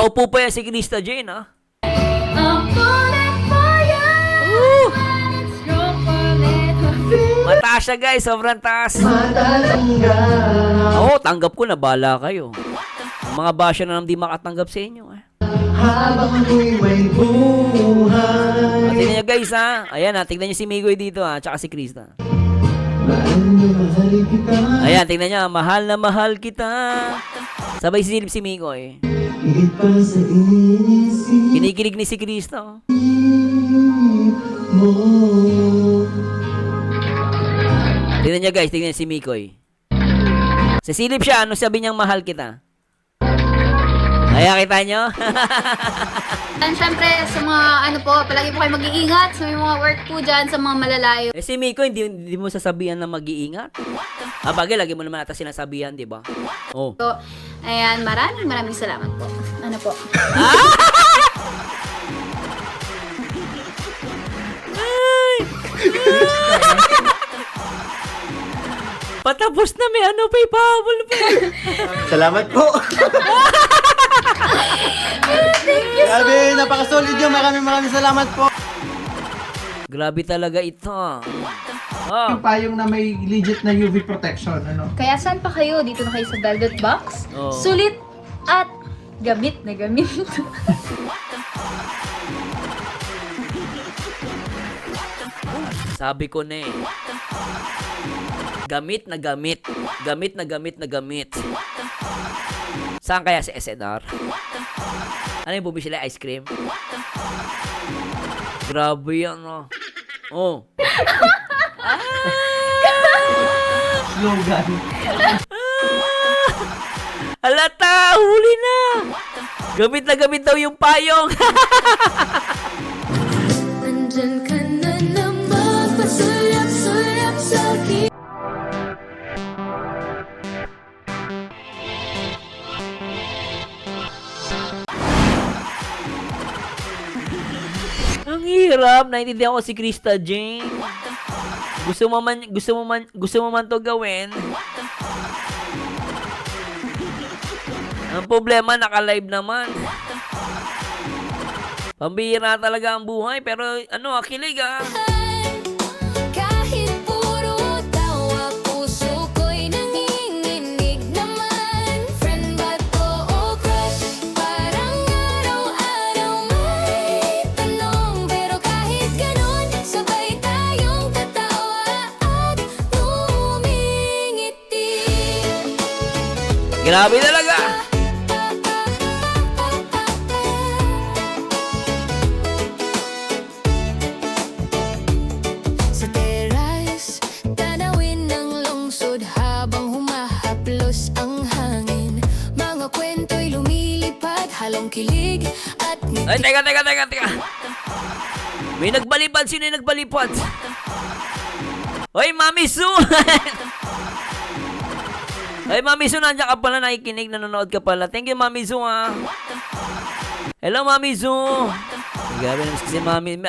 Nakaupo pa yan si Krista Jane, ha? Mataas siya, guys. Sobrang taas. Oo, tanggap ko na. Bala kayo. Mga basya na lang di makatanggap sa inyo, eh. Habang ako'y may buhay. Tingnan nyo, guys, ha? Ayan, ha? Tingnan nyo si Migoy dito, ha? Tsaka si Krista. Mahal na mahal kita. Ayan, tingnan nyo. Mahal na mahal kita. Sabay sisilip si Migoy. Higit pa sa inisip Kinikilig ni si Krista, oh. mo. Tingnan nyo, guys. Tingnan nyo si Mikoy. Sisilip siya. Ano sabi niyang mahal kita? Ayan, kita nyo? And syempre, sa mga ano po, palagi po kayo mag-iingat sa mga work po dyan, sa mga malalayo. Eh, si Mikoy, hindi mo sasabihan na mag-iingat. Bagay, lagi mo naman ata sinasabihan, di ba? Oh. So, ayan, maraming salamat po. Ano po? Patapos na, may ano pa, ipahabol pa. Salamat po. Grabe, napaka-solid yun. Maraming salamat po. Grabe talaga ito. Oh. Yung payong na may legit na UV protection, ano? Kaya saan pa kayo? Dito na kayo sa Velvet Box. Oh. Sulit at gamit na gamit. Sabi ko na eh. Gamit na gamit. Gamit na gamit na gamit. Saan kaya si SNR? Ano yung bumili sila? Ice cream? Grabe yan, oh. Oh. Slogan. Alata! Huli na! Gamit na gamit daw yung payong. Nandyan ka na naman, pasulap-sulap sa'kin. Ang hirap. Naintindihan ko si Krista Jane. Gusto mo man to gawin. Ang problema, naka-live naman. Pambihira talaga ang buhay, pero ano, kilig, ah. Kahit puro tawa, puso ko'y nanginginig naman. Friend ba to o crush? Parang araw-araw may tanong. Pero kahit ganun, sabay tayong tatawa at ngumingiti. Grabe talaga. Sa teras, tanawin ng lungsod habang humahaplos ang hangin. Mga kwento'y lumilipad, halong kilig at ngiti. Ay, teka. May nagbalipad. Sino yung nagbalipad? Hoy, Mami Sue! Ay, Mami Sue, nandiyan ka pala, nakikinig, nanonood ka pala. Thank you, Mami Sue, ha. Hello, Mami Sue. Grabe naman si Mami.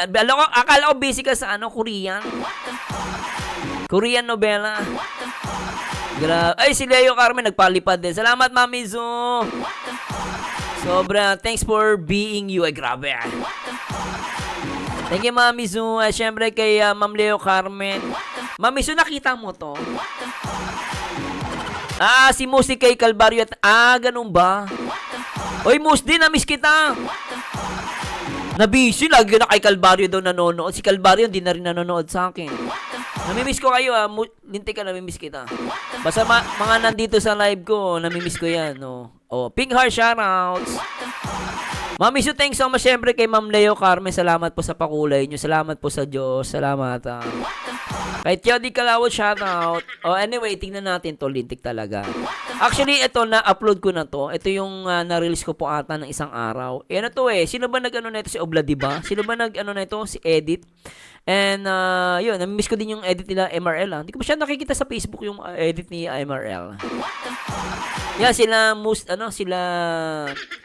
Akala ko busy ka sa Korean. Korean novela. Ay, si Leo Carmen nagpalipad din. Salamat, Mami Sue. Sobra. Thanks for being you. Ay, grabe, ah. Thank you, Mami Sue. Siyempre kay Ma'am Leo Carmen. Mami Sue, nakita mo to? Si Musi kay Calvario at... ganun ba? Oy, Musdi, na-miss kita. Nabisi, lagi na kay Calvario daw nanonood. Si Calvario hindi na rin nanonood sa akin. Namimiss ko kayo, Lintik ka, namimiss kita. Basta mga nandito sa live ko, namimiss ko yan, no? Oh, Pink Heart shoutouts. Mami Sue, thanks so much syempre kay Ma'am Leo Carmen. Salamat po sa pakulay nyo. Salamat po sa Diyos. Salamat. Kay Tiodi Kalawot, shoutout. Anyway, tingnan natin to. Lintik talaga. Actually, ito, na-upload ko na to. Ito yung na-release ko po ata ng isang araw. Ano to eh. Sino ba nag-ano na ito? Si Obla, diba? Sino ba nag-ano na ito? Si Edit. And, yun. Namimiss ko din yung edit nila MRL. Hindi ko pa siya nakikita sa Facebook yung edit ni MRL. Yan, sila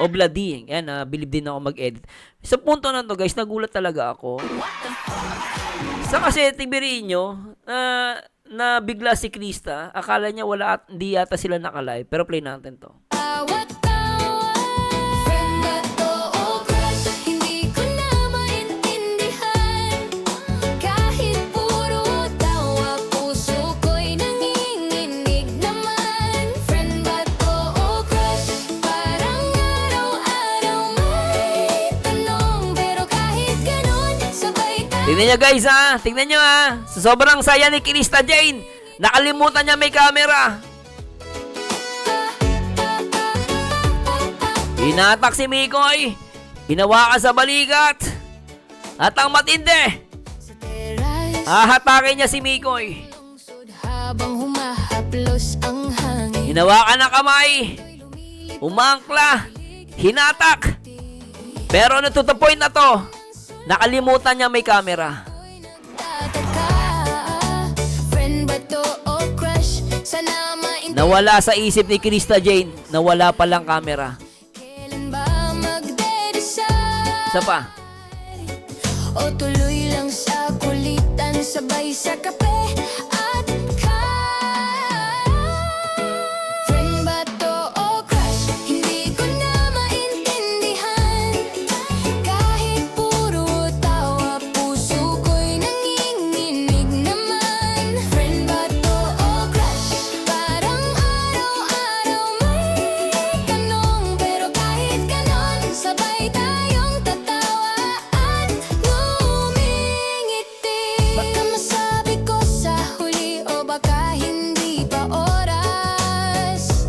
Obla D. Yan, believe din ako mag-edit. Sa punto na to, guys, nagulat talaga ako. Kasi tibirin nyo, na bigla si Krista, akala niya hindi yata sila naka-live. Pero play natin to. Tawa-tawa, friend ba Tingnan nyo guys ha. Tingnan nyo ha. Sa sobrang saya ni Krista Jane, nakalimutan niya may camera. Hinatak si Mikoy. Hinawakan sa balikat. At ang matindi, Sa teras, hahatakin niya si Mikoy. lungsod habang humahaplos ang hangin. Hinawakan ng kamay. Umangkla. Hinatak. Pero ano to the point na to? Nakalimutan niya may camera. Tataka, friend ba to o crush? Sana maintindihan. Nawala sa isip ni Krista Jane. Nawala palang camera. Kailan ba magdedesisyon? Isa pa. O tuloy lang sa kulitan, sabay sa kape at friend ba to o crush? Hindi ko na maintindihan. Kahit puro tawa, puso ko'y nanginginig naman. Friend ba to o crush? Parang araw-araw may tanong, pero kahit ganon, sabay tayong tatawa at ngumingiti. Baka masabi ko sa huli o baka hindi pa oras,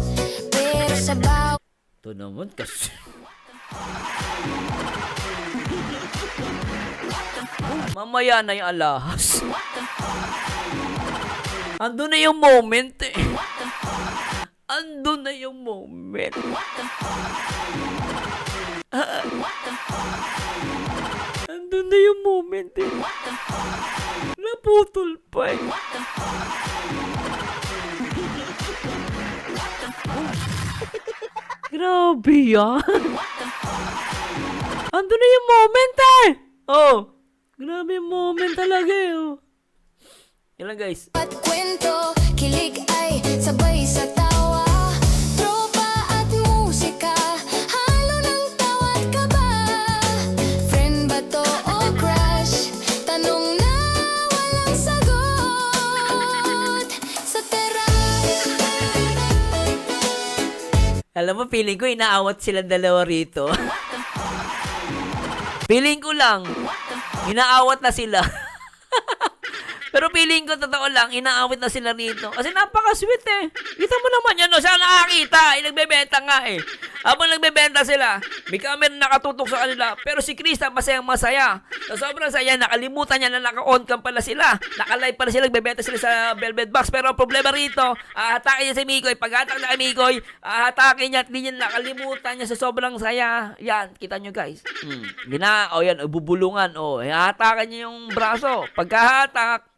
pero sa bawat Ito naman kasi. Mamaya na yung alahas. Andun na yung moment eh. Andun na yung moment. Andun na yung moment eh. Naputol pa eh. Grabe yan. Andun na yung moment eh. Oh. Grabe yung moment talaga eh. Oh. Yan lang guys. kwento, kilig ay sabay sa tawa. Tropa at musika, halo ng tawa't kaba. Friend ba to o crush? Tanong na walang sagot. Sa teras. Alam mo, feeling ko inaawat silang dalawa rito. Feeling ko lang, inaawat na sila. Pero feeling ko, totoo lang, inaawit na sila rito. Kasi napaka-sweet eh. Kita mo naman yan, no? Saan nakakita? Nagbebenta nga eh. Habang nagbebenta sila, may camera nakatutok sa kanila. Pero si Krista, masayang masaya. So, sobrang saya, nakalimutan niya na naka-on cam pala sila. Naka-live pala sila, nagbebenta sila sa Velvet Box. Pero ang problema rito, hatakin niya si Mikoy. Pag-hatak na kay Mikoy, hatakin niya at hindi niya nakalimutan niya sa sobrang saya. Yan, kita nyo guys. Yan, bubulungan. Hatakan niya yung braso. Pagkahatak,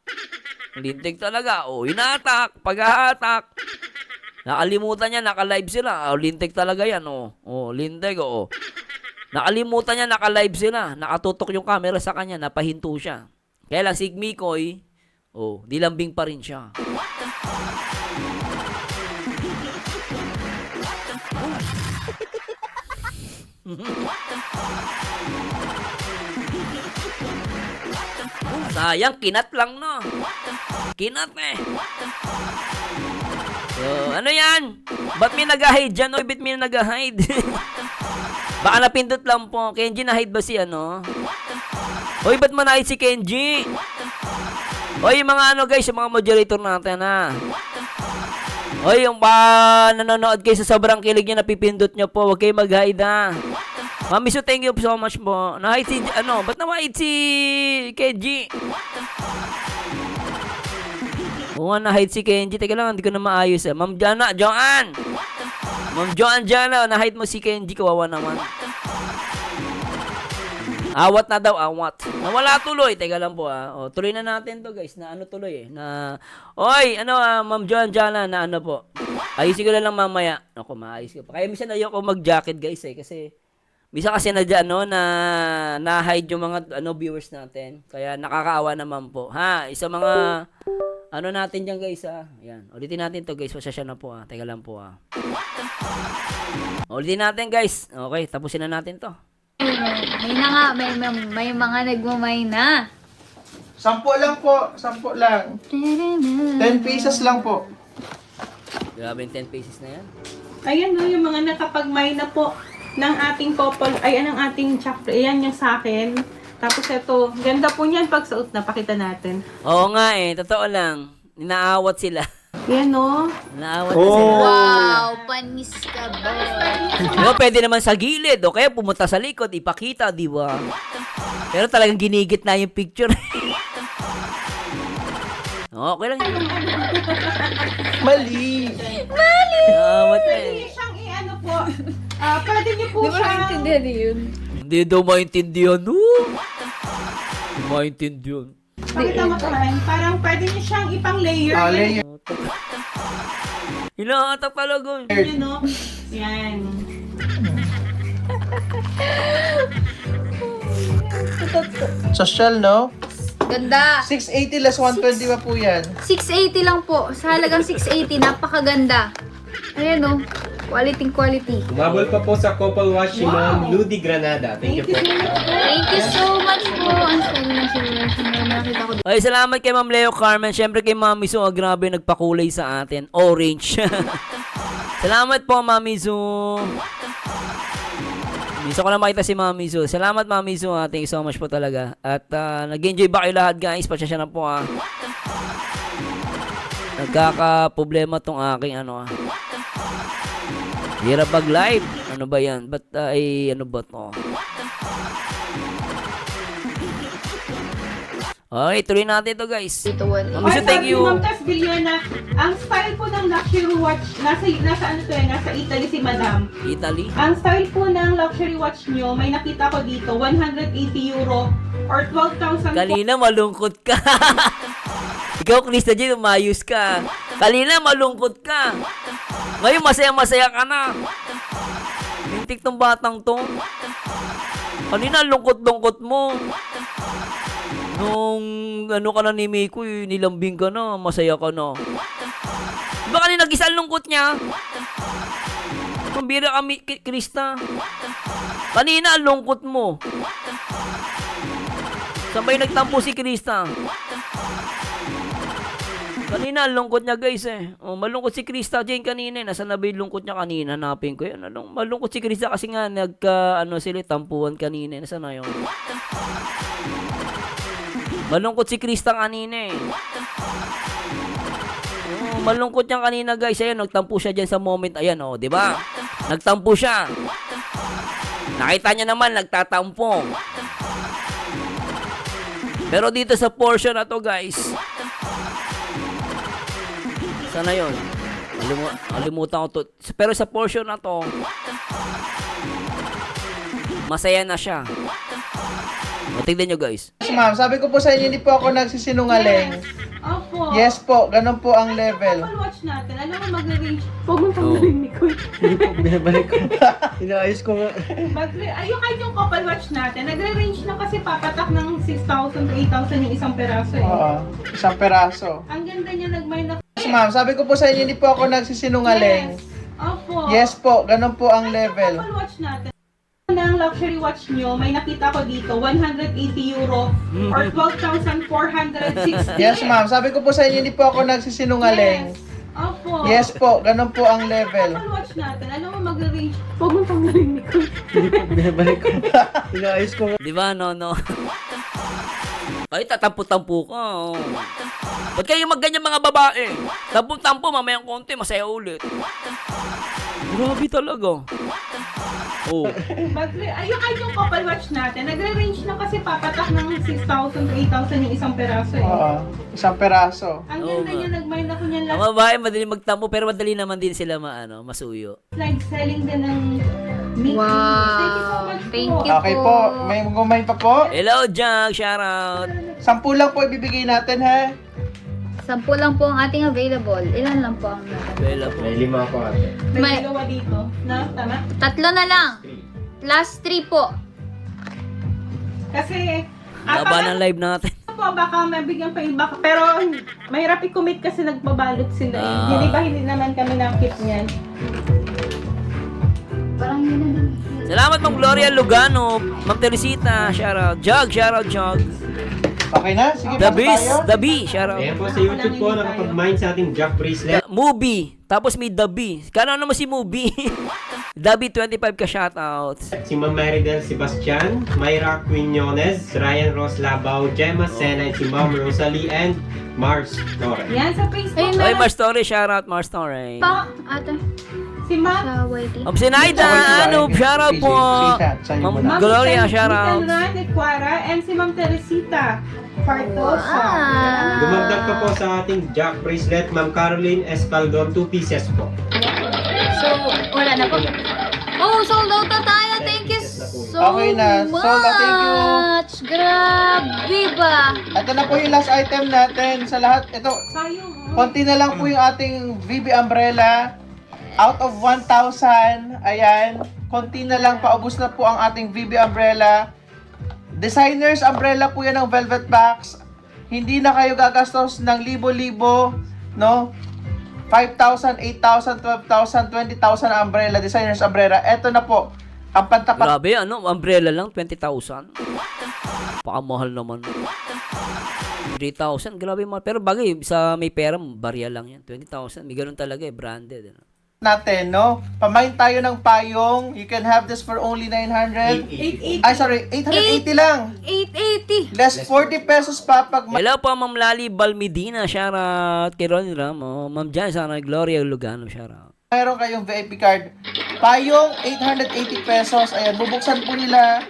lintik talaga. Hinatak, paghahatak. Nakalimutan niya, naka-live sila. Lintik talaga yan. Lintik, Nakalimutan niya, naka-live sila. Nakatutok yung camera sa kanya, napahinto siya. Kaya lang si Mikoy, dilambing pa rin siya. Sayang, kinat lang, no? Kinat eh. So, ano yan? Ba't may nag-hide dyan? Ba't may nag-hide? Baka napindot lang po. Kenji, na-hide ba si ano? Hoy, ba't man na-hide si Kenji? Hoy, yung mga guys, yung mga moderator natin, ha? Hoy, yung nanonood kayo sa sobrang kilig niya, napipindot niyo po. Huwag kayo mag-hide, ha? Mami, so thank you so much po. Na-hide si, ba't na-hide si Kenji? Oo nga, na-hide si Kenji. Teka lang, hindi ko na maayos. Ma'am Joanne! Ma'am Joanne, na-hide mo si Kenji. Kawawa naman. Awat na daw, awat. Nawala tuloy. Teka lang po, tuloy na natin to guys. Na ano tuloy eh. Oy, Ma'am Joanne, na ano po. Ayusin ko na lang mamaya. Ako, maayos ko pa. Kaya minsan ayoko mag-jacket guys eh. Kasi, minsan kasi na-hide yung mga viewers natin. Kaya nakakaawa naman po. Ha, isa mga natin dyan guys Yan. Ulitin natin to guys. Pasasya na po Teka lang po Ulitin natin guys. Okay, tapusin na natin to. May na nga, may mga nagmamay na. 10 lang po. 10 lang. 10 pesos lang po. Grabe yung 10 pesos na yan. Ayan no, yung mga nakapag-mine na po ng ating couple, ay ng ating chapter. Ayan yung sa akin. Tapos ito, ganda po niyan pag suot na, pakita natin. Oo nga eh, totoo lang. Inaawat sila. Yan no. Inaawat na sila. Wow, panis ka ba? Diba, pwede naman sa gilid, o kaya pumunta sa likod, ipakita, di ba? Pero talagang ginigit na yung picture. Okay lang yun. Mali! Inaawat na Pwede eh. niyo siyang i-ano po. Pwede niyo po Di ba siyang... naintindihan yun? Hindi daw maintindihan. Hindi maintindihan. Pakita mo to, Han. Parang pwede niyo siyang ipang-layer. Layer. Hinahatak talaga. Yun, no? Yan. Social, no? Ganda. 680 less 120 ba po yan? 680 lang po. Sa halagang 680, napakaganda. Ayan o. Quality, quality. Umabol pa po sa couple wash si Ma'am Ludi Granada. Thank you po. Thank you so much po. Ang sino nakita ko dito. Ay, salamat kay Ma'am Leo Carmen. Siyempre kay Mami Su, grabe nagpakulay sa atin. Orange. Salamat po, Mami Su. Gusto ko na makita si Mami Su. Salamat, Mami Su. Thank you so much po talaga. At nag-enjoy ba kayo lahat, guys? Pasyasya na po, Nagkaka-problema tong aking hirap mag-live. Ano ba yan? Ba't ano ba to? Okay, tuloy natin ito, guys. Dito, one. Mami Su, thank you. Ma'am Cas Villena, ang style po ng luxury watch, nasa ano to eh, nasa Italy si Madam. Italy. Ang style po ng luxury watch nyo, may nakita ko dito, 180 euro or 12,000 Kanina malungkot ka. Ikaw, Krista J, umayos ka. Kanina malungkot ka. Ngayon masaya-masaya ka na. Hintik tong batang to. Kanina lungkot-lungkot mo. Nung ka na ni Miko, nilambing ka na, masaya ka na. Diba kanina gisal lungkot niya? Kumbira kami, Krista. Kanina lungkot mo. Sabay nagtampo si Krista. Kanina, lungkot niya, guys, eh. Oh, malungkot si Krista Jane kanina. Nasa na ba yung lungkot niya kanina? Hanapin ko yun. Malungkot si Krista kasi nga, sila, tampuhan kanina. Nasa na yun? Malungkot si Krista kanina, eh. Oh, malungkot niya kanina, guys. Ayan, nagtampo siya dyan sa moment. Ayan, oh, di ba? Nagtampo siya. Nakita niya naman, nagtatampo. Pero dito sa portion na to, guys, sana yun? Alimutan ko to. Pero sa portion na to, masaya na siya. O, tignan nyo, guys. Ma'am, sabi ko po sa inyo, hindi po ako nagsisinungaling. Opo. Yes po, ganun po ang level. Couple watch natin, alam mo mag-range. Huwag mong tanggalin ni Kuy. Binabalik ko. Inaayos ko nga. Ayun kahit yung couple watch natin, nagre-range na kasi papatak ng 6,000 to 8,000 yung isang peraso eh. Oo, isang peraso. Ang ganda niya nagmay na... Ma'am, sabi ko po sa inyo, hindi po ako nagsisinungaling. Opo. Yes po, ganun po ang level. Couple watch natin. Ng luxury watch nyo, may nakita ko dito, 180 euro or 12,460. Yes, ma'am. Sabi ko po sa inyo, hindi po ako nagsisinungaling. Opo. Yes po, ganun po ang level. Couple watch natin, alam mo mag-range. Huwag mong tanggalin ni Kuy. Binabalik ko. Inaayos ko nga. Di ba, no? Ay, tatampo-tampo ka. Oh. Ba't kayo magganyan mga babae? Tampo-tampo, mamayang konti, masaya ulit. Grabe talaga. Oh. Ayun kahit yung couple watch natin, nagre-range na kasi papatak ng 6,000 to 8,000 yung isang peraso eh. Oo, isang peraso. Ang Oo ganda nga. niya, nagmay na ko niyan Ang last babae, madali magtampo, pero madali naman din sila masuyo. slide selling din ng meat. Wow. Thank you so much Thank po. you. Okay po, may gumay pa po. Hello, Jack! Shoutout! 10 lang po ibibigay natin, ha? 10 lang po ang ating available. Ilan lang po ang Bella po. May 5 ako ate. May May- dalawa dito. Na, tama? 3 na lang. Last 3 po. Kasi, Haba ng live natin. po, baka mabigyan pa iba. Pero, mahirap i-commit kasi nagbabalot sila eh. Ah. Hindi ba hindi naman kami nakip niyan? Parang yun na lang. Salamat, Ma'am Gloria Lugano. Ma'am Teresita, shoutout. Jog, shoutout, Jog. Okay na? Sige, The pasok Beast, tayo. The Bee, shoutout. Ayan po sa YouTube po, nakapag-mine sa ating Jack Bracelet. Movie. Tapos may The Bee. Kano naman si Movie? David, 25 ka shoutouts. Si Ma'am Maridel Sebastian, Myra Quinones, Ryan Ross Labao, Gemma Sena, and si Ma'am Rosalie and Mars Torres. Yan, sa Facebook. Ayun, Oy, meron Mars Torres, shoutout Mars Torres. pa, ate. Si Ma'am Sa YT. Ma'am Sinaida, ano, shoutout po. Ma'am Gloria, shoutout. Ran Equara and si Ma'am Teresita Partosa. Ah. Dumagdag pa po sa ating Jack bracelet, Ma'am Caroline Espaldon, 2 pieces po. So, wala na po. Oh, sold out na tayo. Thank you so Okay na. much. Sold out. Thank you. Grabe ba? Ito na po yung last item natin sa lahat. Ito, Sayang. konti na lang po yung ating VB umbrella. Out of 1,000, ayan, konti na lang, paubos na po ang ating VB umbrella. Designers umbrella po yan ng Velvet Box. Hindi na kayo gagastos ng libo-libo, no? 5,000, 8,000, 12,000, 20,000 na umbrella, designers umbrella. Ito na po, ang pantapat. Grabe, ano, umbrella lang, 20,000. Pakamahal naman. 3,000, grabe mahal. Pero bagay, sa may pera, barya lang yan. 20,000, may ganun talaga eh, branded. Ano. Natin, no? Pamain tayo ng payong. You can have this for only 900. 880. Ay, sorry, 880 lang. 880. Less 40 pesos pa pag Hello po, Ma'am Lali Balmedina, shoutout. Kay Ron Ramo, Ma'am Jan, sana Gloria Lugano, shoutout. mayroon kayong VIP card. Payong, 880 pesos. Ayan, bubuksan po nila,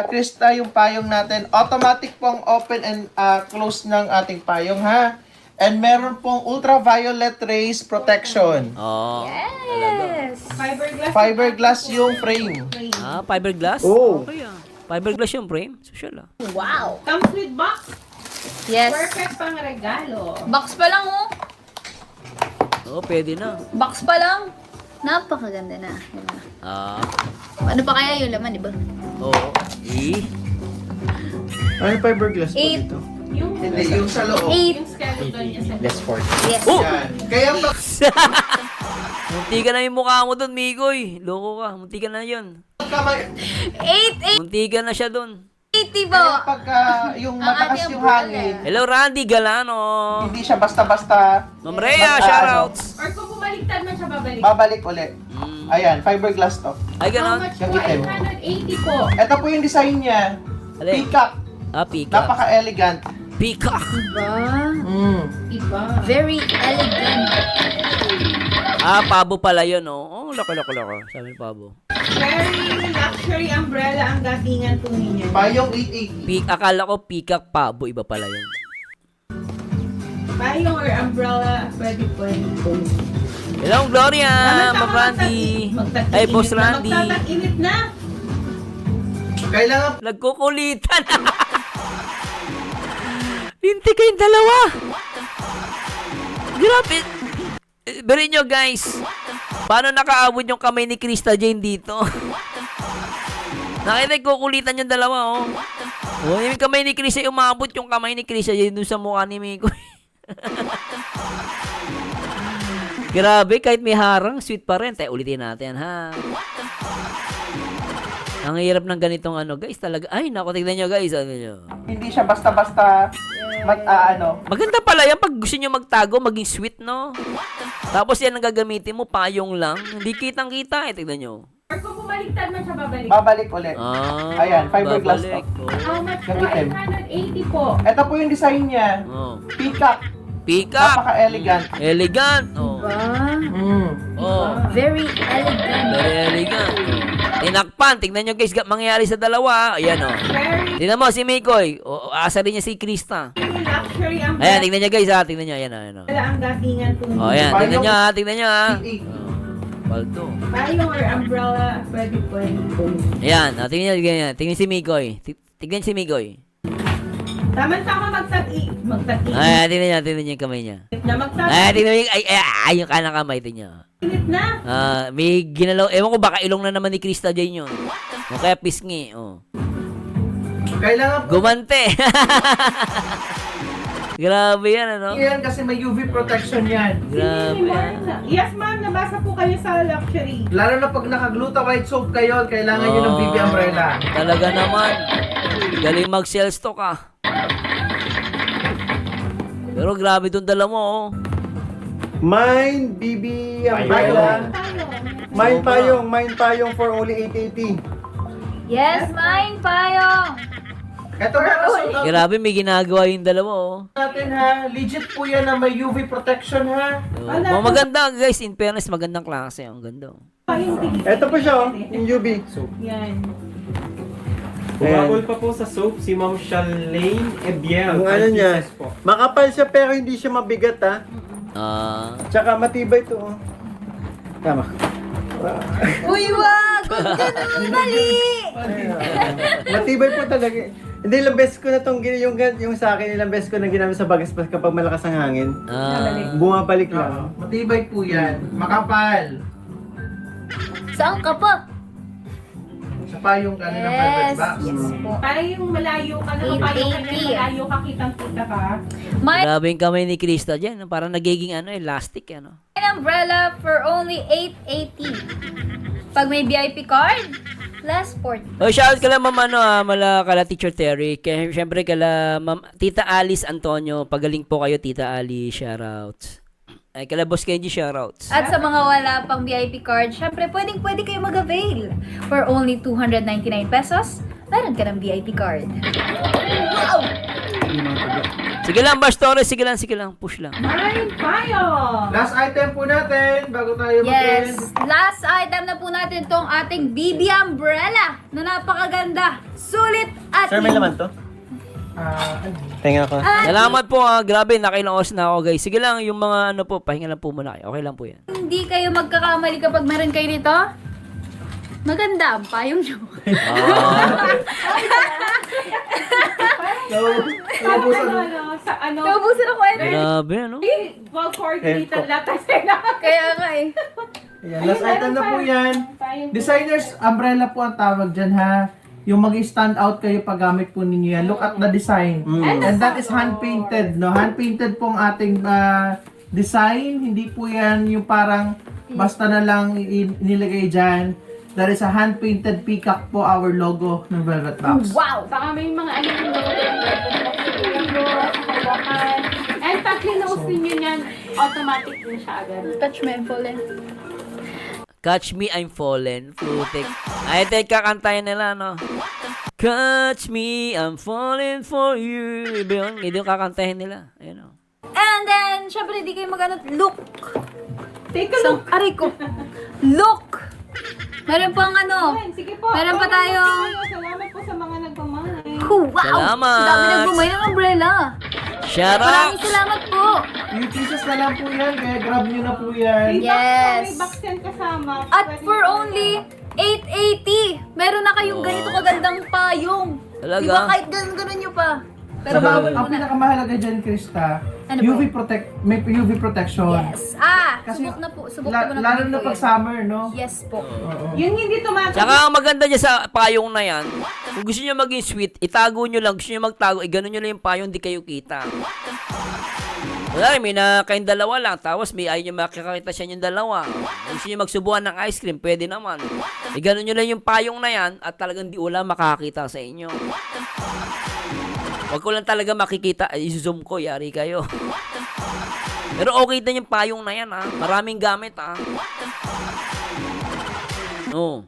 Krista, yung payong natin. Automatic pong open and close ng ating payong, ha? And meron pong ultraviolet rays protection. Oh, Yes. Fiberglass. Fiberglass yung frame. fiberglass? Oh. Okay ah. Fiberglass yung frame. Social ah. Wow. Comes with box. Yes. Perfect pang regalo. Box pa lang, oh. Oo, pwede na. Box pa lang. Napakaganda na. Diba? Ah, Ano pa kaya yung laman, diba? oo. Eh? Ano fiberglass po Eight. dito? Yung, Hindi, yung sa loob. 8. yung skeleton niya sa That's 40. Yes. Oh! Yan. Kaya pa, Munti ka na yung mukha mo dun, Migoy. Loko ka. Munti ka na yun. kamay, 880 Munti ka na siya dun. po. pagka yung Ang matakas ating yung umbrella. hangin, Hello, Randy Galano. hindi siya basta-basta Ma'am Rhea, Mag- shoutouts. Or kung bumaliktad man siya, babalik. babalik ulit. Mm. Ayan, fiberglass to. Ay, How ganon. much Yung po? item. 880 po. Ito po yung design niya. Alin? Peacock. Ah, peacock. Napaka-elegant. Peacock. Diba? Iba. Very elegant. Ah, pabo pala yun, oh. Oh, lako. Sabi ni pabo. Very luxury umbrella ang datingan po ninyo. Payong 880. Akala ko peacock, pabo. Iba pala yun. Payong or umbrella, pwede. Hello, Gloria. Ma'am Randy. Ay, Boss Randy. Magtatak-init na. Kailangan Nagkukulitan. Linti kayong dalawa. Grabe. Beri nyo, guys. Paano nakaabot yung kamay ni Krista Jane dito? Nakita kukulitan yung dalawa, oh. Oh, yung kamay ni Krista, umabot yung kamay ni Krista Jane dun sa mukha ni Miko. Grabe, kahit may harang, sweet pa rin. Tayo, ulitin natin, ha? Ang hirap ng ganitong ano, guys, talaga. Ay, naku, tignan nyo, guys. Ano nyo? hindi siya basta-basta Maganda pala yan pag gusto nyo magtago, maging sweet, no? Tapos yan ang gagamitin mo, payong lang. Hindi kitang-kita, eh, tignan nyo. Or kung bumaliktad man siya, babalik. babalik ulit. Ah, Ayan, fiberglass babalik. to. How much po? Yung item. 880 po. Ito po yung design niya. Oh. Peacock. Peacock. Napaka-elegant. Elegant. Oh. Oh. Very elegant. Very elegant. Tinakpan. Tignan nyo, guys, mangyayari sa dalawa. Ayan, oh. Very Tignan mo, si Mikoy. O, asa rin niya si Krista. luxury Ayan, umbrella tignan nyo, guys, ha. Tignan nyo, ayan, oh. ang datingan po ninyo. Oh, ayan. Tignan nyo, ha. Tignan nyo, ha. 880. Oh. Palto. Payong or umbrella, pwede. Ayan, oh, tignan nyo. Tignan si Mikoy. Tignan si Mikoy. Tama-tama magtag-init. Ay, tignan nyo yung kamay niya. Na magtag-init Ay, tignan mo yung, ay, yung kanang kamay, tignan nyo. na. May ginalaw, ewan ko baka ilong na naman ni Krista Jane yun. O kaya pisngi, oh. Kailangan po Gumante. Grabe yan, ano? yan kasi may UV protection yan. Grabe yan. Yes, ma'am. Nabasa po kayo sa luxury. Lalo na pag naka-gluta white soap kayo, kailangan nyo ng BB umbrella. Talaga naman. Galing mag-sales to ka. Pero grabe dun dala mo, oh. Mine, BB umbrella. Tayo. Mine payong for only 880. Yes, mine, payong. Ito nga, sold out Grabe, may ginagawa yung dalawa, oh. natin ha. Legit po yan na may UV protection ha. Oh, maganda, guys. In fairness, magandang klase. Ang ganda, oh. Ito po siya, yung UV. Yan. Bumabol pa po sa soap si Ma'am Charlene Ebiel. Ang ano 5 niya, pieces po. makapal siya pero hindi siya mabigat ha. Tsaka matibay to. Oh. Tama. Uy, wag! Huwag ka naman mali! Matibay po talaga. Hindi, ilang beses ko na itong yung sa akin, ilang beses ko na ginamit sa bagas kapag malakas ang hangin. Bumabalik lang. Matibay po yan. Makapal. Saan ka pa? Sa payong kanilang velvet Yes, box. yes po. Para yung malayo ka, nakapayo ka na yung malayo ka, kitang-kita ka. Mine Grabe yung kamay ni Krista dyan. Parang nagiging elastic, ano. umbrella for only 880. Pag may VIP card, last 40. Oh, shoutout kala ma'am kala Teacher Terry. Kaya syempre kala ma'am Tita Alice Antonio. Pagaling po kayo Tita Ali, shoutouts. Ay kala Boss Kenji, shoutouts. At sa mga wala pang VIP card, syempre pwede kayo mag-avail. For only 299 pesos, meron ka ng VIP card. Wow! Sige lang, Bash Torres, sige lang, push lang. Mine, payong. Last item po natin bago tayo Yes! mag-end. Last item na po natin tong ating BB umbrella na napakaganda, sulit at Sir, may laman to? Tingnan ko. Salamat po, grabe, nakailang oras na ako, guys. Sige lang, yung mga po, pahinga lang po muna kayo. Okay lang po yan. hindi kayo magkakamali kapag meron kayo nito. Maganda ang payong nyo. Sa ano, Naubusan ako eh. Grabe, ano? well coordinated lahat sila. Kaya nga eh. Ayan, last item na po yan. Designer's umbrella po ang tawag dyan ha. Yung mag-stand out kayo pag gamit po ninyo yan. Look at the design. And that is hand-painted, no? Hand-painted po ang ating design. Hindi po yan yung parang basta na lang inilagay dyan. That is a hand-painted peacock po, our logo ng Velvet Box. Wow! Saka may mga ano yung kabakan. And pag close ninyo yan, automatic din siya agad. Touch me and fall in. Catch Me, I'm Fallen. Putik. Ay, teka, kantayin nila, no? Catch me, I'm falling for you. Iba yun, hindi yung kakantahin nila. Ayun, no? And then, syempre, di kayo mag-ano, look! Take a Isang look. aray ko. Look! Meron pang ano. Ayan, sige po. Meron pa tayong... Salamat po sa mga nagpamahal. Wow! Salamat! Ang dami nagbumay ng umbrella. Shout Maraming out! salamat po. Few pieces na lang po yan, kaya grab nyo na po yan. Yes. May box yan kasama. At Pwede for po only 880, meron na kayong ganito kagandang payong. Talaga? Diba kahit ganun nyo pa. Pero bawal Ang muna. pinakamahalaga dyan, Krista, Ano po? may UV protection. Yes. Kasi Subok na po. Subok na po na lalo po na yun. pag summer, no? Yes po. Yung hindi tumatag. Tsaka ang maganda dyan sa payong na yan, kung gusto nyo maging sweet, itago nyo lang. Gusto nyo magtago, gano'n nyo lang yung payong, di kayo kita. Wala, may na kayong dalawa lang, tapos may ayaw nyo makikita siya yung dalawa. Kung gusto nyo magsubuhan ng ice cream, pwede naman. Gano'n nyo lang yung payong na yan, at talagang di wala makakita sa inyo. Huwag ko lang talaga makikita, i-zoom ko, yari kayo. Pero okay din yung payong na yan, ha. Maraming gamit, ha. Oh.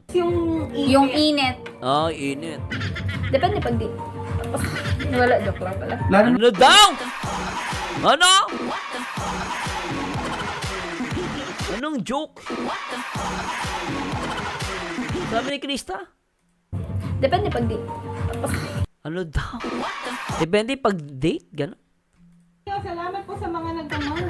Yung init. Ah, init. Depende pag di. Wala, joke lang pala. Lalo Ano daw? Ano? Anong joke? Sabi ni Krista? Depende pag di. Ano daw? Depende pag date, gano'n? Salamat po sa mga nagpamahal.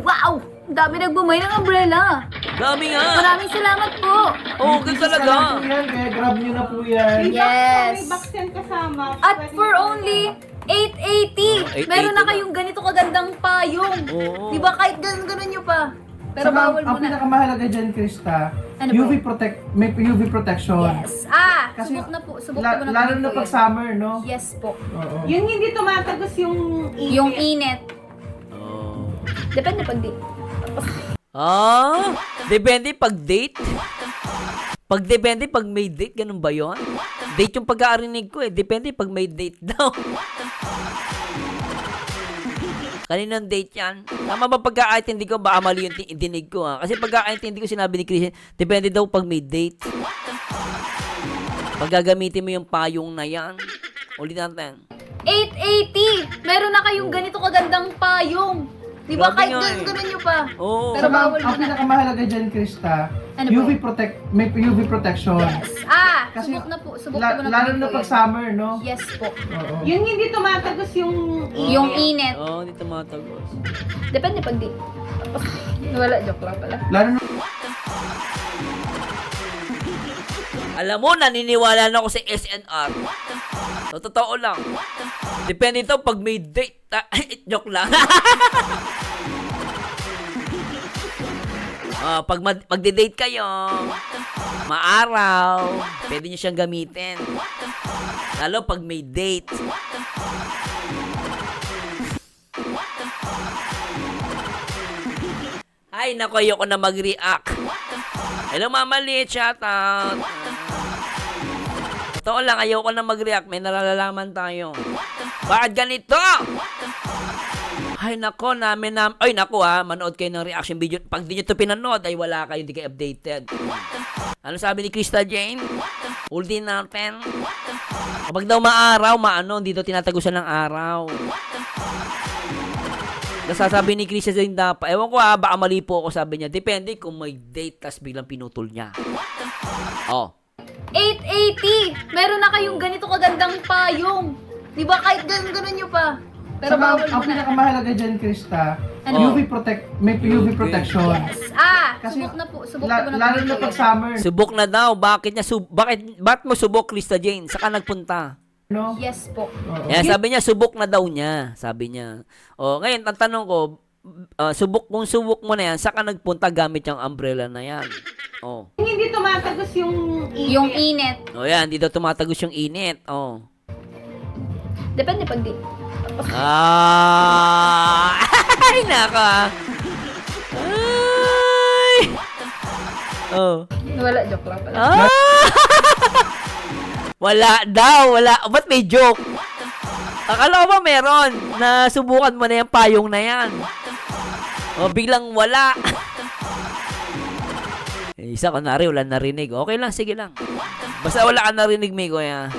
Wow! Ang dami nagbumay ng umbrella. Dami nga! Maraming salamat po. Oo, oh, pieces na lang talaga. po yan, kaya grab nyo na po yan. Yes. May box yan kasama. At Pwede for po- only 880, meron na 880 kayong ganito kagandang payong. Oo. Di ba kahit ganun nyo pa? Pero Saka, bawal ang muna. pinakamahalaga dyan, Krista, Ano UV may UV protection. Yes. Kasi Subok na po. Subok na po na lalo po na yun. pag summer, no? Yes po. Oo. Yung hindi tumatagos yung init. Yung init. Oh. Depende pag di. Ah, depende pag date. Pag depende pag may date, ganun ba yun? Date yung pagkarinig ko eh. Depende pag may date daw. Kaninang date yan? Tama ba pagka-intindi ko? Baka mali yung dinig ko ha. Kasi pagka-intindi ko sinabi ni Christian, depende daw pag may date. Pag gagamitin mo yung payong na yan. Ulit natin. 880! Meron na kayong ganito kagandang payong. Di ba? Grabe Kahit nga eh. ganun nyo pa. Oo. Pero bawal ang mo na. pinakamahalaga dyan, Krista, Ano po? may UV protection. Yes. Kasi Subok na po. Subok na po na lalo po na yan. pag summer, no? Yes po. Oo. Yung hindi tumatagos yung Yung init. Oo, hindi tumatagos. Depende pag di. Wala, joke lang pala. Lalo na Alam mo, naniniwala na ako sa SNR. So, totoo lang. Depende ito pag may date. Joke lang. Pag magde-date kayo, maaraw, pwede nyo siyang gamitin. Lalo pag may date. Ay, naku, ayoko na mag-react. Hello, Mama Lit, shoutout. Totoo lang, ayoko na mag-react. May nalalaman tayo. Bakit ganito? Ay, nako, ay, nako manood kayo ng reaction video. Pag di nyo ito pinanood, ay wala kayo, hindi kayo updated. Ano sabi ni Krista Jane? Ulitin natin. Kapag daw maaraw, hindi daw tinatagusan ng araw. Nasasabi ni Krista Jane dapat. Ewan ko baka mali po ako, sabi niya. Depende kung may date, tas biglang pinutol niya. Oh. 880! Meron na kayong ganito kagandang payong. Di ba? Kahit ganun nyo pa. Pero bawal ang mo na. pinakamahalaga dyan, Krista, Ano? may UV protection. Yes. Kasi Subok na po. Subok na po na lalo po na yan. pag summer, Subok na daw. Bakit niya bakit mo subok, Krista Jane? Saka nagpunta? no? Yes po. Oo. Yan, sabi niya, subok na daw niya. Sabi niya. O, ngayon, ang tanong ko, kung subok mo na yan, saka nagpunta gamit yung umbrella na yan. O. yung hindi tumatagos yung init. Yung init. O yan, hindi daw tumatagos yung init. O. Depende pag di. Ay, naka. Ay. Oh. Wala, joke lang pala. Wala daw, wala. Ba't may joke? Akala ko ba meron na subukan mo na yung payong na yan? O, biglang wala. Isa kunwari, wala narinig. Okay lang, sige lang. Basta wala ka narinig, Migoy, ha?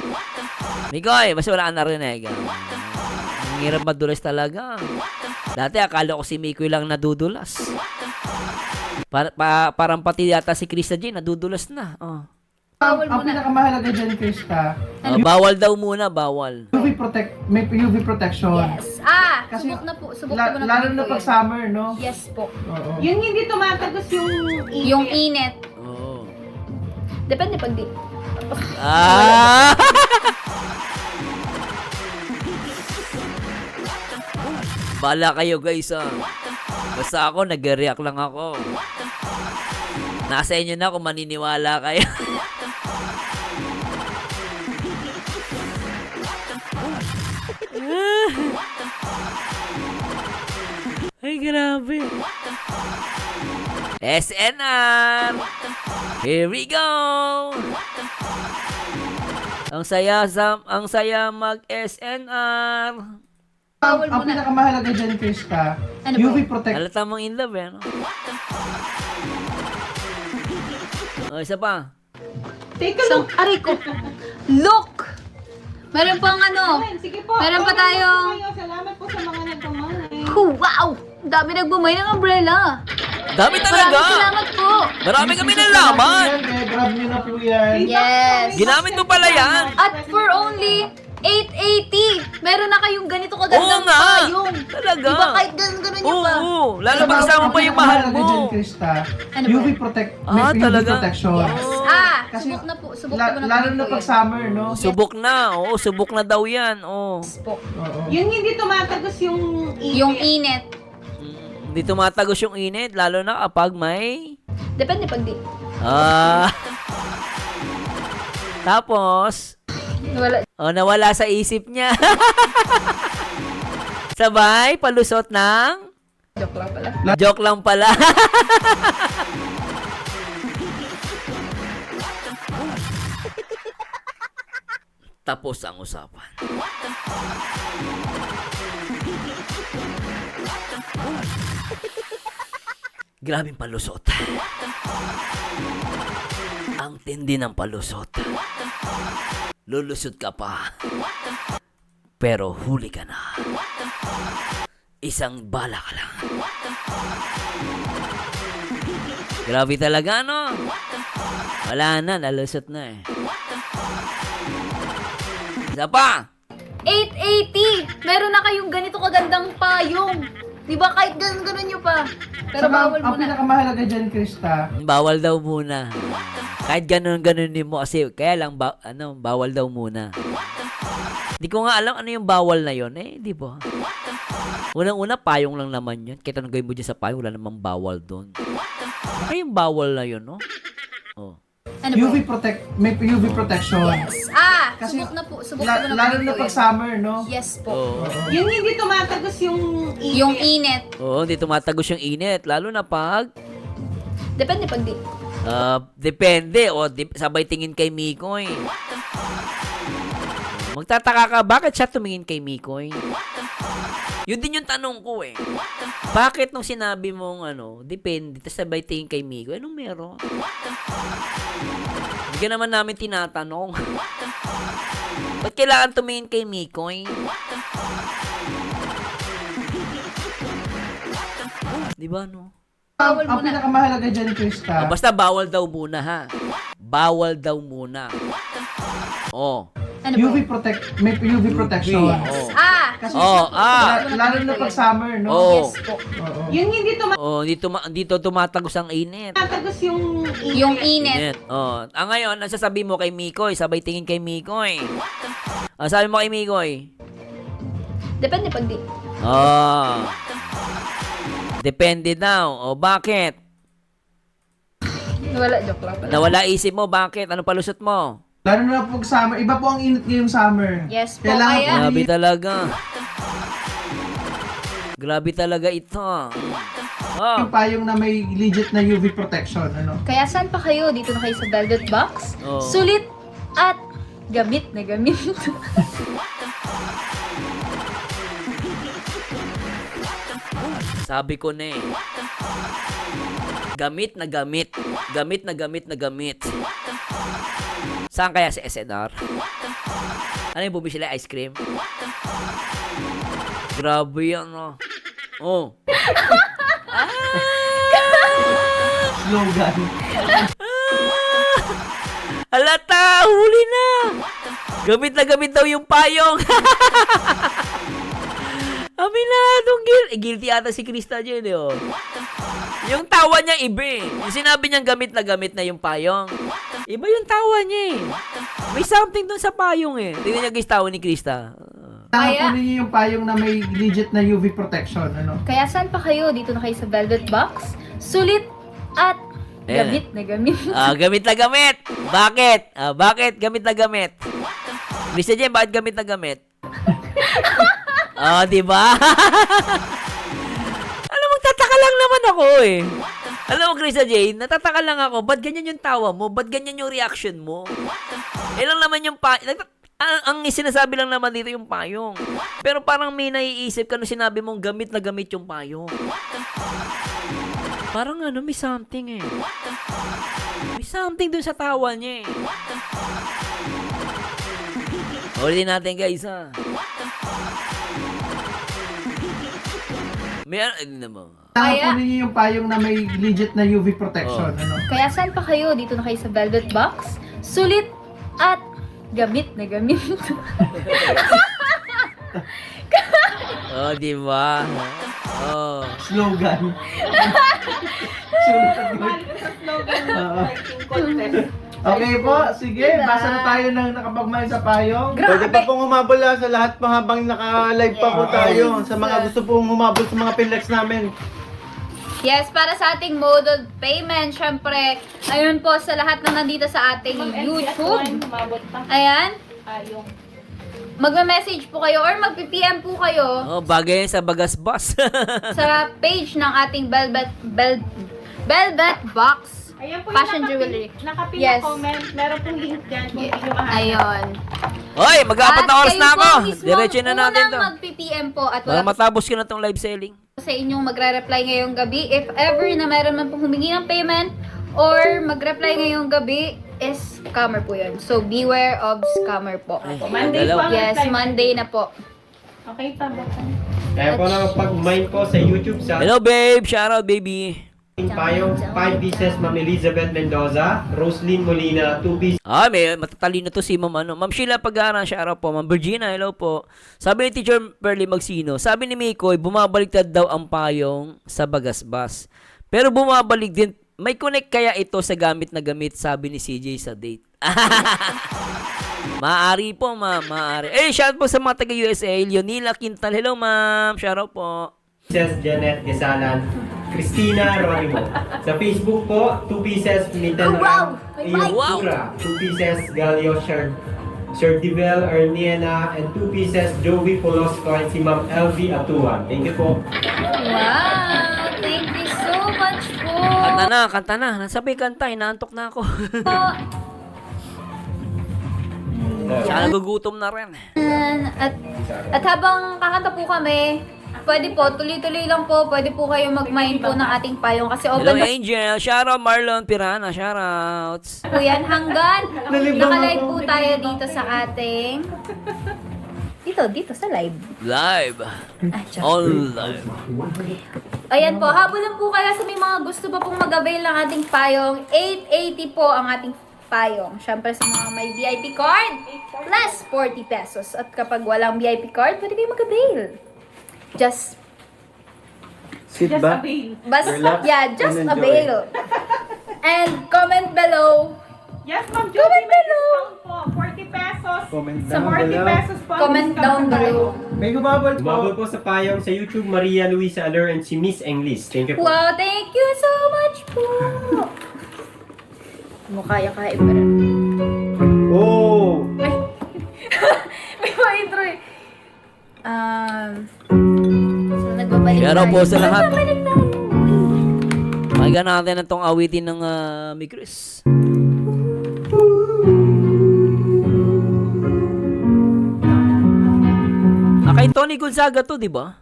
Migoy, basta wala ka narinig. Ang hirap madulas talaga. Dati, akala ko si Mikoy lang nadudulas. Parang pati yata si Krista Jane, nadudulas na. Oh. Bawal mo Ang na. pinakamahalaga dyan, Krista, Bawal daw muna, bawal. may UV protection. Yes. Kasi Subok na po. Subok na po na lalo po na yan. pag summer, no? Yes po. Oo. Yung hindi tumatagos yung init. Yung init. Oo. Depende pag di. Ah! Bala kayo guys Basta ako, nag-react lang ako. Nasa inyo na kung maniniwala kayo. Ay, grabe. SNR! Here we go! Ang saya mag-SNR. Bawal mo Ang na. pinakamahalaga dyan, Krista, Ano UV po? protection. Halata mong in love, no? O, isa pa. Take a Isang look. aray ko. Look! Meron pang ano. Ayan, sige po. Meron pa Comment tayong- po kayo. Salamat po sa mga nagpamay. Wow! Ang dami nagbumay ng umbrella. Dami talaga! Maraming salamat po. Marami kami nalaman! Kaya grab nyo na po yan. Yes. Ginamit mo pala yan! At for only 880, meron na kayong ganito Oo kagandang nga! payong. Talaga! Di ba kahit ganun nyo pa? Oo! Lalo pag kasama pa yung mahal Ang pinakamahalaga dyan, mo! Krista, Ano UV po? may UV talaga? protection. Yes. Kasi Subok na po. Subok na po na lalo po na yan. pag summer, no? Subok na! Oo, subok na daw yan! Oo. Yes po. Oo. Yung hindi tumatagos yung init. Yung init. Hindi tumatagos yung init, lalo na kapag may... Depende pag di. Tapos, Wala. nawala sa isip niya. Sabay, palusot ng... Joke lang pala. Joke lang pala. Tapos ang usapan. Grabing palusot. Ang tindi ng palusot. Lulusot ka pa. Pero huli ka na. Isang bala ka lang. Grabe talaga, no? Wala na, nalusot na eh. Isa pa! 880! Meron na kayong ganito kagandang payong. Di ba kahit ganun nyo pa? Pero bawal ang muna. pinakamahalaga dyan, Krista, Bawal daw muna. Kahit ganun-ganunin mo kasi kaya lang bawal daw muna. Di ko nga alam ano yung bawal na yon di ba? Unang-una payong lang naman yun. Kahit anong gawin mo dyan sa payong, wala namang bawal doon. Baka yung bawal na yun, no? Oh. Ano po? may UV protection. Yes. Kasi Subok na po. Subok ko na Lalo po na ito pag eh. summer, no? Yes po. Oh. Yung hindi tumatagos yung init. Yung init. Oo, hindi tumatagos yung init. Lalo na pag Depende pag di. depende. O, sabay tingin kay Mikoy. Magtataka ka, bakit siya tumingin kay Mikoy? Yun din yung tanong ko eh. Bakit nung sinabi mong depende, tapos sabay tingin kay Mikoy, anong meron? Hindi ka naman namin tinatanong. Ba't kailangan tumingin kay Mikoy? Di ba, no? Bawal Ang muna. pinakamahalaga dyan, Krista, Basta bawal daw muna, ha? Bawal daw muna. Oh. Ano po? may UV protection. Oh. Kasi Oh, lalo na pag summer, no? Oh. Yes po. Oo. Yung hindi Oh, dito tumatagos ang init. tumatagos yung init. Yung init. Oh. Ngayon, ang sasabihin mo kay Mikoy, sabay tingin kay Mikoy. Sabi mo kay Mikoy. Depende pag di. Oh. Depende daw. O, bakit? Wala, joke lang pala. Nawala isip mo, bakit? Ano palusot mo? Lalo na pag summer. Iba po ang init ngayong summer. Yes po, Kailangan kaya. Grabe talaga. Grabe talaga ito. Oh. yung payong na may legit na UV protection, ano? Kaya saan pa kayo? Dito na kayo sa Velvet Box. Oh. Sulit at gamit na gamit. Sabi ko na eh. Gamit na gamit. Gamit na gamit na gamit. Saan kaya si SNR? Ano yung bumili sila? Ice cream? Grabe yan, no? Oh. Slogan. Alata! Huli na! Gamit na gamit daw yung payong. Aminadong guilty ata si Krista dyan, eh, oh. Yung tawa niya iba eh. Yung sinabi niyang gamit na yung payong. Iba yung tawa niya eh. May something dun sa payong eh. Tingnan niya guys, tawa ni Krista. Kaya kunin niyo yung payong na may legit na UV protection, ano? Kaya saan pa kayo? Dito na kayo sa Velvet Box. Sulit at Ayan. gamit na gamit. Gamit na gamit. Bakit? Bakit gamit na gamit? Krista Jen, bakit gamit na gamit? Di ba? Alam mo, tataka lang naman ako eh. Alam mo, Krista Jane, natataka lang ako, ba't ganyan yung tawa mo? Ba't ganyan yung reaction mo? Lang naman yung ang sinasabi lang naman dito yung payong. Pero parang may naiisip ka nung sinabi mong gamit na gamit yung payong. Parang may something eh. May something dun sa tawa niya eh. Ulitin natin guys ha. May naman. Kaya- Kunin niyo yung payong na may legit na UV protection, ano? Kaya saan pa kayo? Dito na kayo sa Velvet Box. Sulit at gamit na gamit. Di ba? Slogan. Oo. Okay po, sige. Basa na tayo ng nakapagmahal sa payong. Pwede pa pong humabol sa lahat pa habang naka-live pa po tayo. Sa mga gusto pong humabol sa mga pinlex namin. Yes, para sa ating mode of payment, syempre, ayun po sa lahat na nandito sa ating YouTube. Ayan, magme-message po kayo or magpi-PM po kayo Bagay yan sa Bagasbas. sa page ng ating Velvet Box. Ayan po Fashion yung jewelry. Nakapin Yes. na comment. Meron pong link dyan kung hindi nyo mahanap. Ayun. Hoy, mag-apat na At oras kayo na po ako. mismo Diretso na natin unang to. mag-PPM po at Para wala matapos ko na tong live selling. sa inyong magre-reply ngayong gabi. If ever na meron man pong humingi ng payment or mag-reply ngayong gabi, is scammer po yun. So, beware of scammer po. Monday po ang Yes, reply. Monday na po. Okay, tabakan. Kaya po na pag-mine po sa YouTube sa Hello, babe. Shoutout, baby. Payong 5 pieces Ma'am Elizabeth Mendoza, Roslyn Molina 2 pieces May matatalino to si Ma'am Ma'am Sheila Pagara, shoutout po. Ma'am Virginia, hello po. Sabi ni Teacher Perly Magsino, sabi ni Mikoy, bumabaliktad daw ang payong sa bagasbas. Pero bumabalik din, may connect kaya ito sa gamit na gamit, sabi ni CJ sa date. Maaari po, ma'am, maaari. Shoutout po sa mga taga-USA, Leonila Quintal, hello ma'am, shoutout po. Janet Gesalan, Christina Ronimo. Sa Facebook po, 2 pieces Mintan wow! Wow! 2 pieces Galio Sherdivel Erniena, and 2 pieces Joey Polosco and si Ma'am LV Atuan. Thank you po. Wow! Thank you so much po! Kanta na. Nasabi kanta, inaantok na ako. Tsaka nagugutom na rin. At habang kakanta po kami, pwede po, tuloy-tuloy lang po, pwede po kayo mag-mine po ng ating payong kasi Hello, open na Angel. Shoutout, Marlon Pirana. Shoutouts. po yan hanggang Nalibang nakalive ako. po tayo dito sa ating dito sa live. Live. All live. Ayan po, habulan po kayo sa may mga gusto pa pong mag-avail ng ating payong. 880 po ang ating payong. Siyempre sa mga may VIP card, plus 40 pesos. At kapag walang VIP card, pwede kayo mag-avail. Just Sit Just back. avail. Relax just and enjoy. avail. And comment below. Yes, Ma'am Comment Joey, may below. discount po. 40 pesos. Comment Sa down 40 below. pesos po. ang Comment discount down sa below. May gumabal po. Umabot po sa payong sa YouTube, Maria Luisa Aler and si Miss English. Thank you po. Wow, thank you so much po. Kaya pa rin. Oh! May ma-intro eh. So, nagbabalik Shoutout po sa lahat. Nagbabalik tayo. Pakinggan natin itong awitin ng Mi Chris. Kay Tony Gonzaga to, di ba?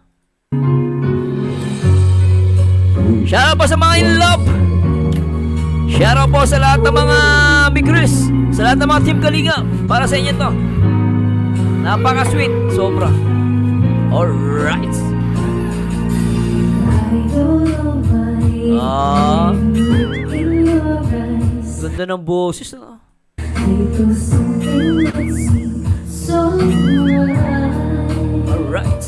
Shoutout po sa mga in love. Shoutout po sa lahat ng mga Mi Chris. Sa lahat ng mga Team Kalinga. Para sa inyo to. Napaka-sweet. Sobra. Alright. Ganda ng boses na. Alright.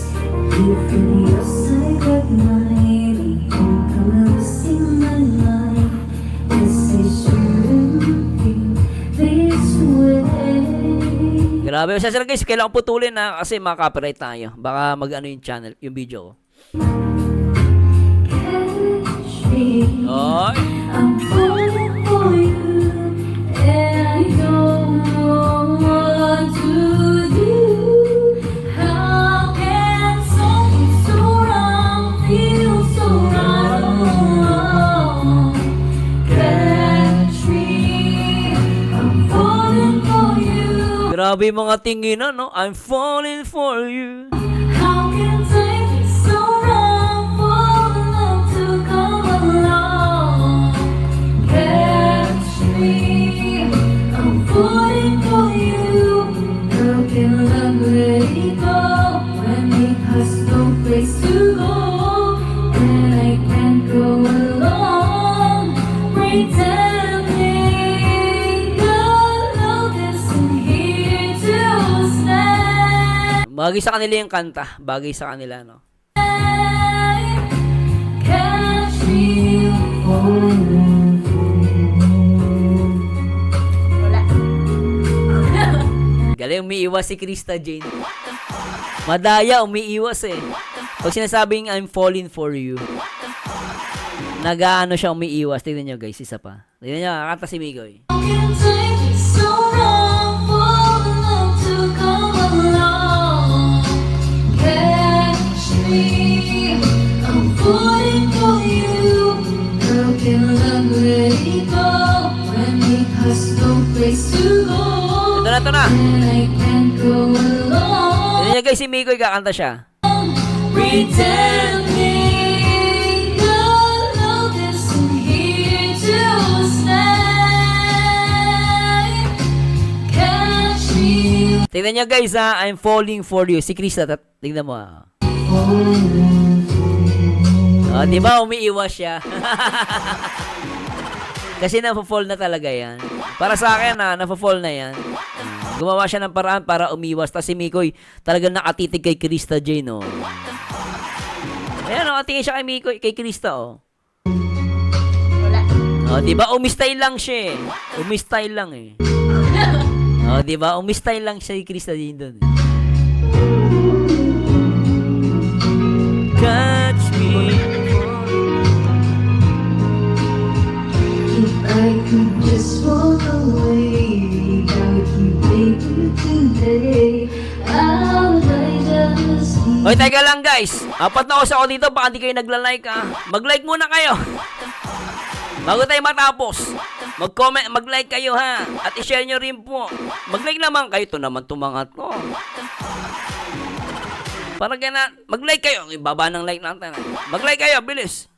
Grabe, sasara guys, kailangan putulin na kasi maka-copyright tayo. Baka mag-ano yung channel, yung video ko. Oy. I'm falling for you, and I don't know what to do. How can something so wrong feel so right? Catch me, I'm falling for you. Grabe yung mga tingin na, no? I'm falling for you. How can time be so wrong for love to come along? Catch me, I'm falling for you. How can love let it go when it has no place to go? And I can't go along pretending the love isn't here to stay. Bagay sa kanila yung kanta. Bagay sa kanila, no? Catch me. Galing umiiwas si Krista Jane. Madaya, umiiwas eh. Pag sinasabing I'm falling for you, nag-ano siya umiiwas. Tignan nyo guys, isa pa. Tignan nyo, kakanta si Migoy. How can time be so wrong for love to come along? Catch me, I'm falling for you. How can love let it go na. I can't go alone. Yan guys, si Mikoy kakanta siya. Pretending no love isn't here to stay. Catch me. Tignan niya guys ha, I'm falling for you. Si Krista, tignan mo ha. Oh, di ba umiiwas siya? Kasi na-fall na talaga yan. Para sa akin ha, na-fall na yan. Gumawa siya ng paraan para umiwas. Tapos si Mikoy talagang nakatitig kay Krista Jane, oh. Ayan, oh, tingin siya kay Mikoy, kay Krista, oh. Oh, di ba? Umistay lang siya, eh. Umistay lang, eh. Oh, di ba? Umistay lang siya kay Krista Jane doon. Catch me. If I could just walk away without you, baby, today, how would I just be? Hoy, teka lang guys. Apat na oras ako dito, baka di kayo nagla-like ha. Mag-like muna kayo. Bago tayo matapos. Mag-comment, mag-like kayo ha. At i-share nyo rin po. Mag-like naman kayo. Ito naman tumangat ko. Para gana, mag-like kayo. Ibaba ng like natin. Mag-like kayo, bilis.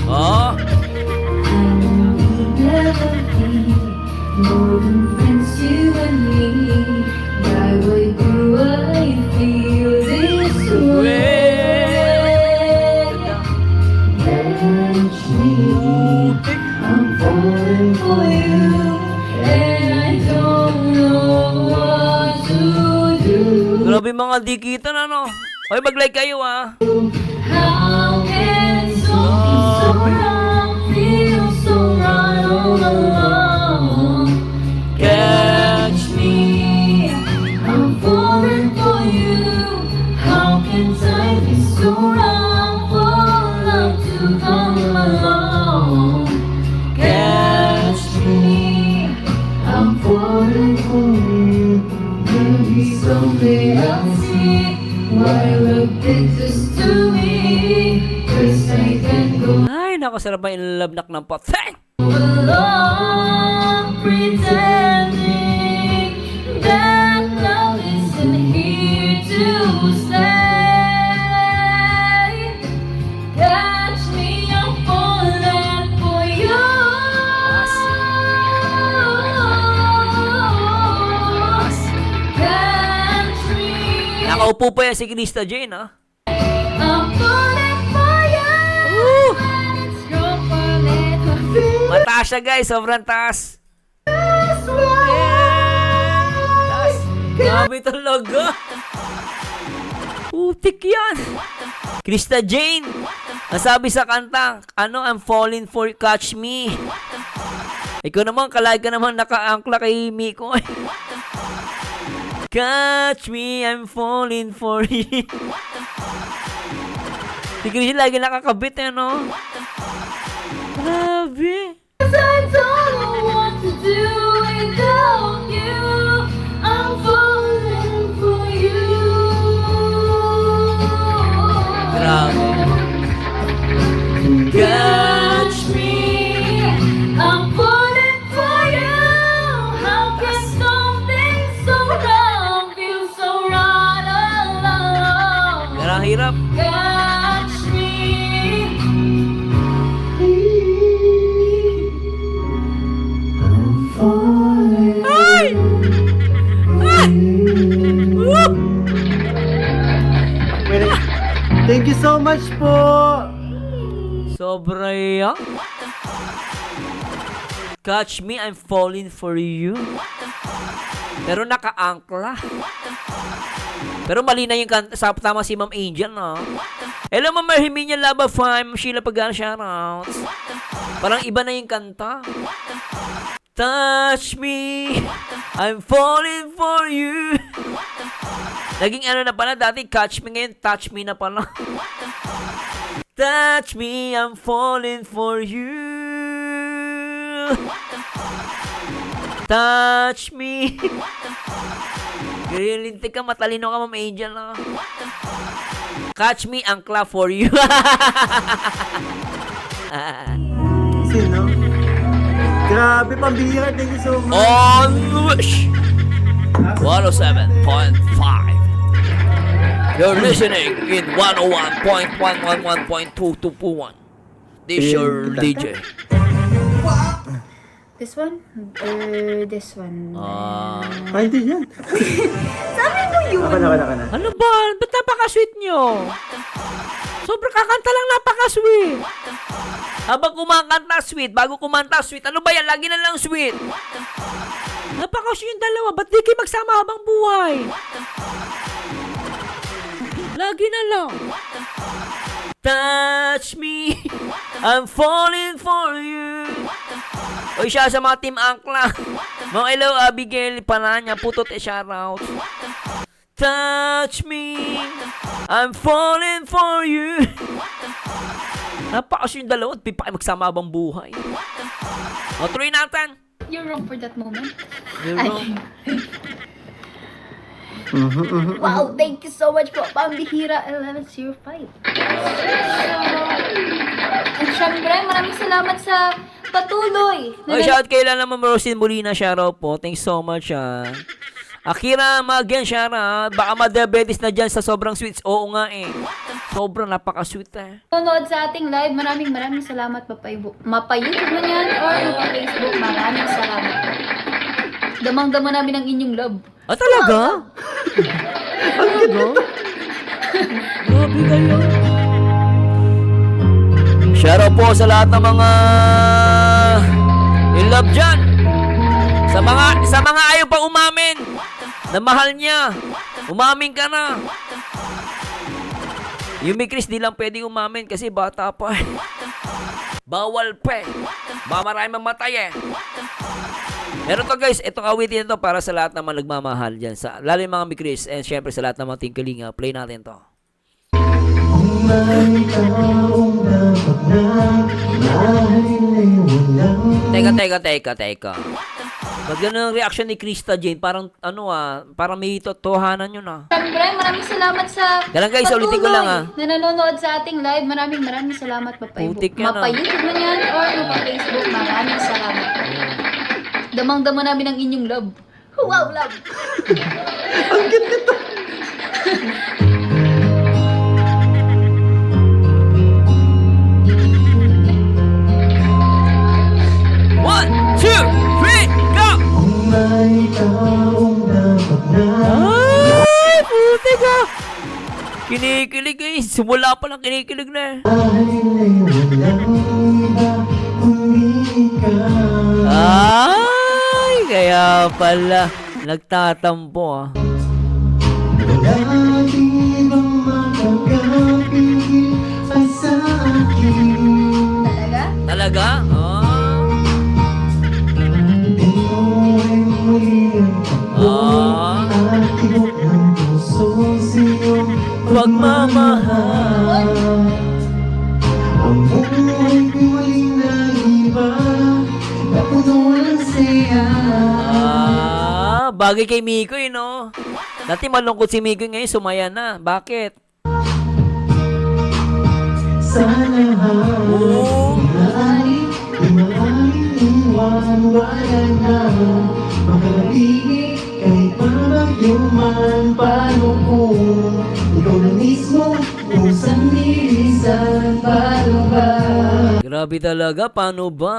Oh. More than friends, you and me. Why do I feel this way? Catch me, I'm falling for you, and I don't know what to do. Grabe mga dikitan ano. Hoy, mag-like kayo ha. How can something so wrong feel so right all along? Catch me, I'm falling for you. How can time be so wrong for love to come along? Catch me, I'm falling for you. Maybe someday I'll see why look this to me. 'Cause I can't go Ay, nako, sarap ba inlabnak ng pot. along pretending that love isn't here to stay. Catch me, I'm falling for you. Catch me, Nakaupo pa yan si Krista Jane ha. I'm falling for you. When it's your falling for me. Mataas siya guys, sobrang taas. That's why. Taas. Grabe talaga. Putik yan. Krista Jane. Ang sabi sa kanta, ano, I'm falling for catch me. Ikaw naman, kalay ka naman naka-angkla kay Miko. Catch me, I'm falling for you. Si Krista lagi nakakabit eh, no? Grabe. 'Cause I don't know what to do without you. I'm falling for you. Grabe. Catch me, I'm falling for you. How can something so wrong feel so right along? Garang hirap. Catch me. Thank you so much po. Sobra yan. Catch me, I'm falling for you. Pero naka-angkla. Pero mali na yung kanta. Tama si Ma'am Angel, no? Hello, Ma'am Herminia Lava Farm. Sheila Pagana, shoutouts. Parang iba na yung kanta. Touch me, I'm falling for you. Naging ano na pala, dati catch me, ngayon touch me na pala. Touch me, I'm falling for you. Touch me. Lintik ka, matalino ka, Ma'am Angel. No? Catch me, angkla for you. Sino? Grabe, pambihira. Thank you so much. On Wish 107.5. You're listening in 101.111.221. This your DJ. This one? Or this one? Ay, hindi yan. Sabi mo yun! Ako na. Ano ba? Ba't napaka-sweet nyo? Sobrang kakanta lang, napaka-sweet. Habang kumakanta, sweet. Bago kumanta, sweet. Ano ba yan? Lagi na lang sweet. Napaka-sweet yung dalawa. Ba't di kayo magsama habang buhay? Lagi na lang. Touch me, I'm falling for you. Oy, siya sa mga Team Angkla. Mga hello, Abigail Pananya, putot shoutout. Touch me, I'm falling for you. Napakas yung dalawa at di pa kayo magsama habang buhay. O, tuloy natin. You're wrong for that moment. You're Ay. wrong. Wow, thank you so much po, Pambihira 1105. At syempre, maraming salamat sa patuloy. Oy, shout kay Lana Rosin Molina, shoutout po. Thanks so much, Akira Magyan, shoutout. Baka ma-diabetes na dyan sa sobrang sweets. Oo nga eh. Sobrang napaka-sweet Nanonood sa ating live, maraming salamat. Mapa-YouTube man yan or mapa-Facebook, maraming salamat po. Damang-dama namin ang inyong love. Ah, talaga? Talaga? Grabe kayo. Shoutout po sa lahat ng mga in love dyan. Sa mga ayaw pa umamin na mahal niya. Umamin ka na. Yung may Chris di lang pwedeng umamin kasi bata pa. Bawal pa eh. Mamarami mamatay eh. Pero to guys, itong awitin na to para sa lahat ng mga nagmamahal dyan. Lalo yung mga may Chris and syempre sa lahat ng mga Team Kalinga. Play natin to. Kung may taong dapat na mahalin ay walang Teka. Ba't ganun ang reaction ni Krista Jane? Parang parang may totohanan yun Syempre, maraming salamat sa Ganun guys, ulitin ko lang, na nanonood sa ating live. Maraming salamat. Putik yan, Mapa-YouTube man yan or mapa-Facebook, maraming salamat po. Damang-dama namin ang inyong love. Wow, love! Ang ganda to. One, two, three, go! Kung may taong dapat na Ay, putik Kinikilig eh. Simula pa lang kinikilig na eh. mahalin ay walang iba kundi ikaw. Ay, kaya pala. Nagtatampo Wala di bang makakapigil pa sa akin. Talaga? Talaga? Pinuhay muli ang takbo at tibok ng puso sa iyong pagmamahal. Ang buhay ko'y waling naiba na puno ng saya. Bagay kay Mikoy, no? Dati malungkot si Mikoy, ngayon sumaya na. Bakit? Sana Oo. di maaaring iwan, wala na makalabigit kahit pamagyo man. Paano kung ikaw na mismo kusang nilisan? Paano ba? Grabe talaga. Paano ba?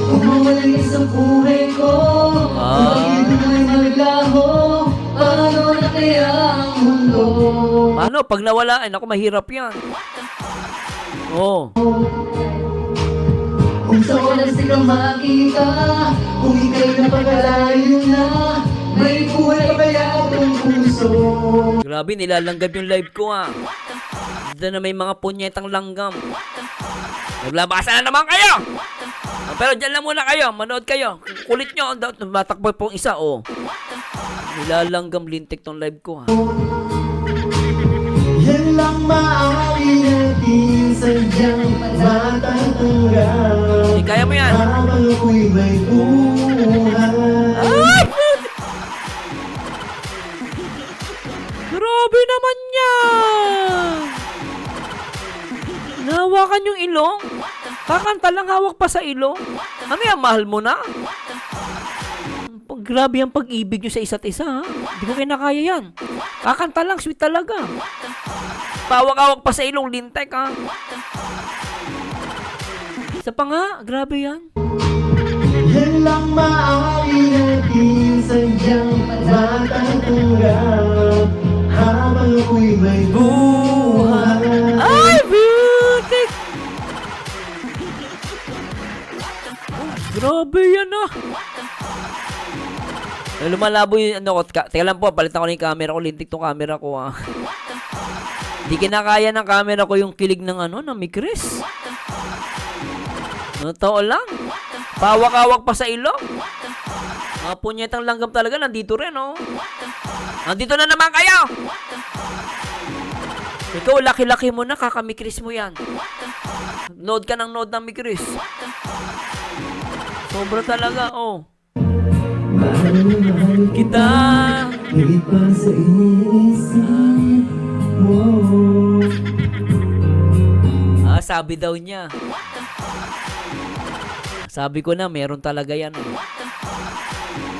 Kung mawalay sa buhay ko, kung pag-ibig ay maglaho, paano na kaya ang mundo? Paano? Pag nawala, ay naku, mahirap yan. Kung sa oras di ka makita, kung ika'y napagalayo na, may buhay pa kaya itong puso? Grabe, nilalanggam yung live ko Dito na may mga punyetang langgam. Naglabasan na naman kayo! Pero dyan lang muna kayo, manood kayo. Kulit nyo, matakbo pong isa, Nilalanggam lintik tong live ko, Yan lang maaari natin sadyang matatanggal. Kaya mo yan. Habang ako'y may buhay. Ay! Grabe naman yan! hawakan yung ilong. Kakanta lang, hawak pa sa ilong. Ano yan, mahal mo na? Grabe ang pag-ibig nyo sa isa't isa, ha? Hindi ko kinakaya yan. Kakanta lang, sweet talaga. Pawak-awak pa sa ilong, lintek, ha? Isa pa nga, grabe yan. Yan lang maaari natin sadyang matatanggap habang ako'y may buhay. Ay, beauty! Oh, grabe yan, ah. Lumalabo yung ano ko. Teka lang po, palitan ko na yung camera ko. Lintik tong camera ko, ah. Di kinakaya ng camera ko yung kilig ng ano, ng Mikris. Totoo lang. Pawak-awak pa sa ilong. Mga punyetang langgam talaga, nandito rin, oh. Nandito na naman kayo! Ikaw, laki-laki mo na, kakamikris mo yan. Node ka ng node ng Mikris. Sobra talaga, oh. Mahal Kita. higit pa sa iniisip mo. Sabi daw niya. Sabi ko na, meron talaga yan.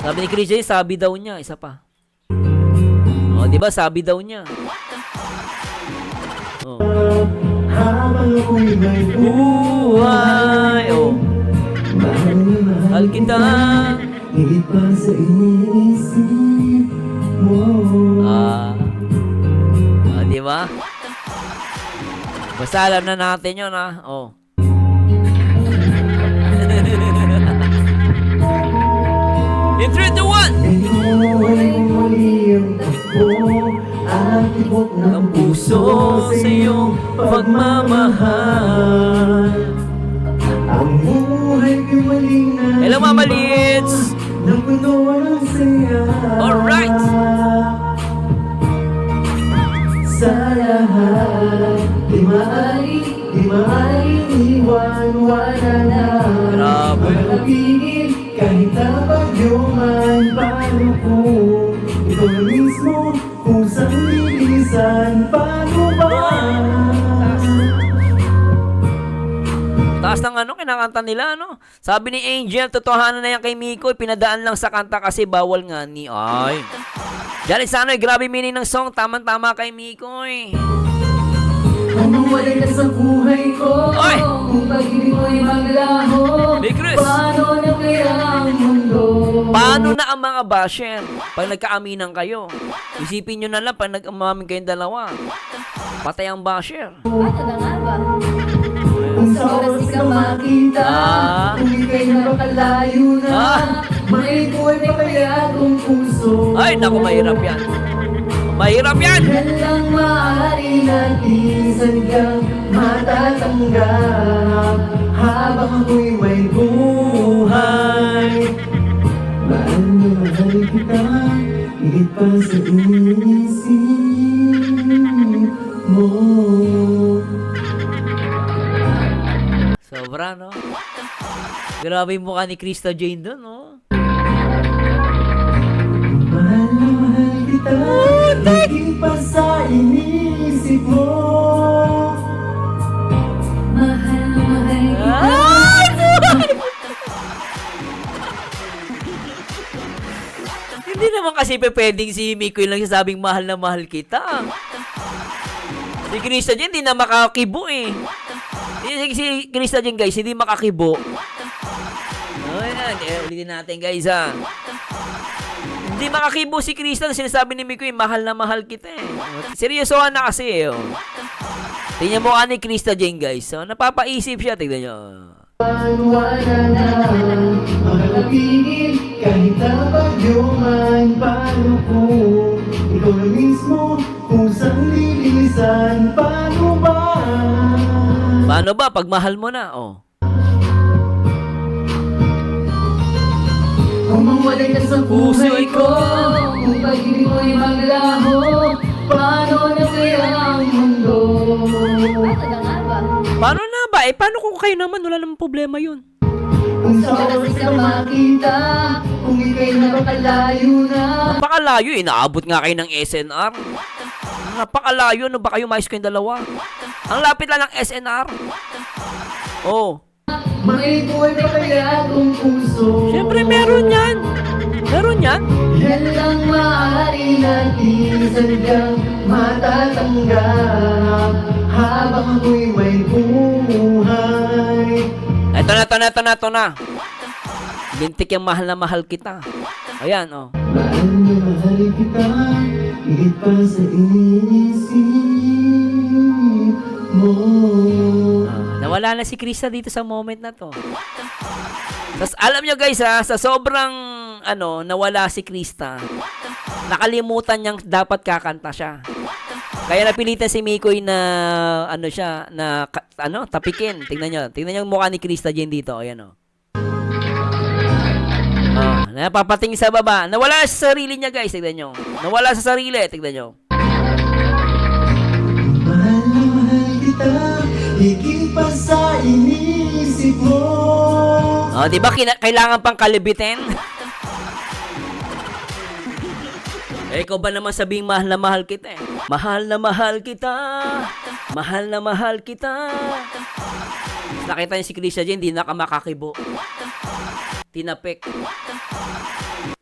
Sabi ni Chris J, sabi daw niya. Isa pa. O, di ba? Sabi daw niya. Oh. Habang ako'y may Buhay. Oh. Mahal kita. higit pa sa iniisip mo. Di ba? Basta alam na natin yun, ha? Oh. In 3, 2, 1! Ikaw ay muli ang takbo at tibok ng Puso sa iyong pagmamahal. Ang buhay ko'y maling na Hello, Mama Lids! ng puno ng saya. Alright! Sa lahat, di maaaring iwan-wala na. Grabe. Pagpapigil, kahit na bagyo man, paano kung ikaw na mismo, kung saan lilisan, paano ba? Taas ng ano, kinakanta nila, ano? Sabi ni Angel, totohanan na yan kay Miko, pinadaan lang sa kanta kasi bawal nga ni... Ay. Janice Sanoy, grabe meaning ng song, tamang-tama kay Miko, eh. Kung mawalay ka sa buhay ko, Oy! kung pag-ibig mo'y maglaho, Big Chris! paano na kaya ang mundo? Paano na ang mga basher pag nagkaaminan kayo? Isipin nyo na lang pag nag-umamin kayong dalawa. Patay ang basher. Paano na nga ba? Kung sa oras di ka makita, kung ika'y napakalayo na, may buhay pa kaya kung puso. Ay, naku, mahirap yan. Mahirap yan! Yan lang maaari natin sadyang matatanggap habang ako'y may buhay. Mahal na mahal kita, higit pa sa inisip mo. Sobra, no? Grabe yung mukha ni Krista Jane doon, no? Mahal na mahal kita, higit pa sa inisip mo. Mahal na mahal kita. Ay! Hindi naman kasi pwedeng si Miko yung lang sasabing mahal na mahal kita. Si Krista Jane, hindi na makakibo, eh. Si Krista Jane, guys, hindi makakibo. Ayan, ulitin natin, guys, ha. Hindi makakibo si Krista na sinasabi ni Miko, mahal na mahal kita, eh. Seryosohan na kasi, eh. Oh. Tingnan mo ni Krista Jane, guys. So, napapaisip siya, tignan nyo. Wala na makakapigil kahit na bagyo man. Paano kung ikaw na mismo kung saan lilisan? Paano ba? Paano ba pag mahal mo na? Oh. Kung mawalay ka sa buhay ko, kung pag-ibig mo'y maglaho, paano na kaya ang mundo? Paano na nga ba? Paano na ba? Eh, paano kung kayo naman? Wala namang problema yun. Kung sa oras di ka makita, kung ika'y napakalayo na. Napakalayo, inaabot nga kayo ng SNR. Napakalayo, ano ba kayo mais kayong dalawa? Ang lapit lang ng SNR. Oh, May buhay pa kaya kung puso? syempre meron yan. Meron yan. Yan lang maaari natin sadyang matatanggap habang ako'y may buhay. Ito na. Lintik yung mahal na mahal kita. Ayan, oh. Mahal na mahal kita, higit pa sa inisip mo. Nawala na si Krista dito sa moment na to. Tas alam nyo guys ha, sa sobrang nawala si Krista, nakalimutan niyang dapat kakanta siya. Kaya napilitan si Mikoy na tapikin. Tingnan nyo yung mukha ni Krista dyan dito. Ayan o. Napapating sa baba. Nawala sa sarili niya guys. Tingnan nyo. Nawala sa sarili. Tingnan nyo. Mahal na mahal kita, higit pa sa inisip mo. Oh, di ba kailangan pang kalibitin? Ikaw ba naman sabing mahal na mahal kita eh? Mahal na mahal kita. Mahal na mahal kita. Nakita niya si Krisha dyan, hindi nakamakakibo. Tinapik.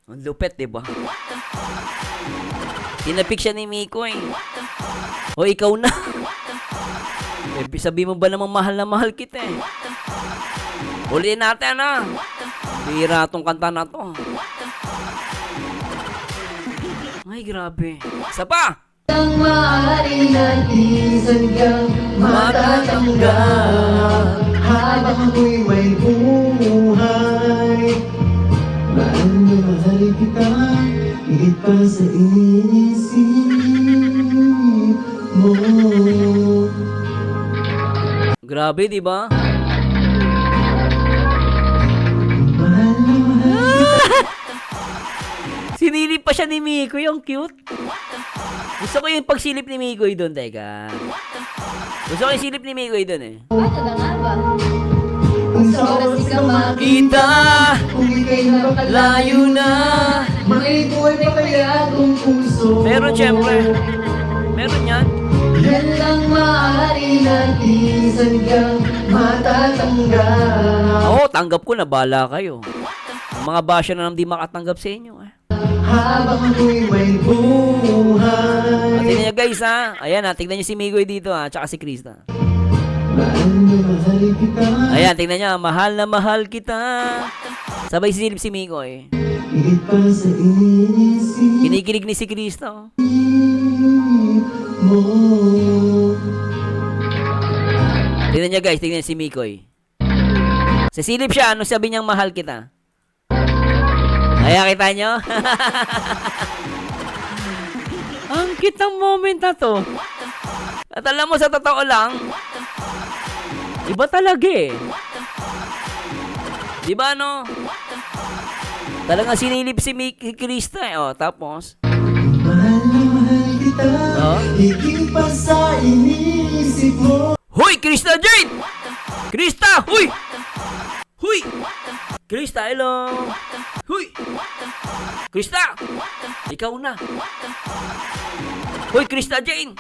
Ang lupet, di ba? Tinapik siya ni Miko eh. O ikaw na. Sabi mo ba namang mahal na mahal kita eh? Ulitin natin ah. Bira tong kanta na to. Ay, grabe. Isa pa! Ang maaari natin sadyang matatanggap habang ako'y may buhay. Mahal na mahal kita, higit pa sa inisip mo. Grabe, di ba? Mahal na mahal Sinilip pa siya ni Mikoy. Ang cute. Gusto ko yung pagsilip ni Mikoy doon. Teka. Gusto ko yung silip ni Mikoy doon eh. Paano na nga ba? kung sa oras ka Kita! kung ika'y napalayo na. May buhay pa kaya kung puso? Meron syempre. Meron yan. Yan lang maaari natin sadyang matatanggap. Oo, tanggap ko na. Bala kayo. Ang mga basya na lang di makatanggap sa inyo eh. Habang ako'y may buhay. Tingnan nyo guys ha. Ayan ha, tingnan nyo si Mikoy dito ha. Tsaka si Krista. Mahal na mahal kita, Ayan, tingnan nyo. Mahal na mahal kita. Sabay silip si Mikoy. higit pa sa inisip Kinikilig ni si Krista. Oh. mo. Tingnan nyo guys, tingnan si Mikoy. Sa silip siya, ano sabi niyang mahal kita? Ayan, kita nyo? Ang kitang moment na to. At alam mo, sa totoo lang, iba talaga eh. Di ba no? Talagang sinilip si Krista eh. O, tapos, Mahal na mahal kita, Oh. higit pa sa inisip mo. Hoy, Krista Jade! Krista, huy! Huy! Krista, hello! Huy! Krista! Ikaw na! Hoy, Krista Jane!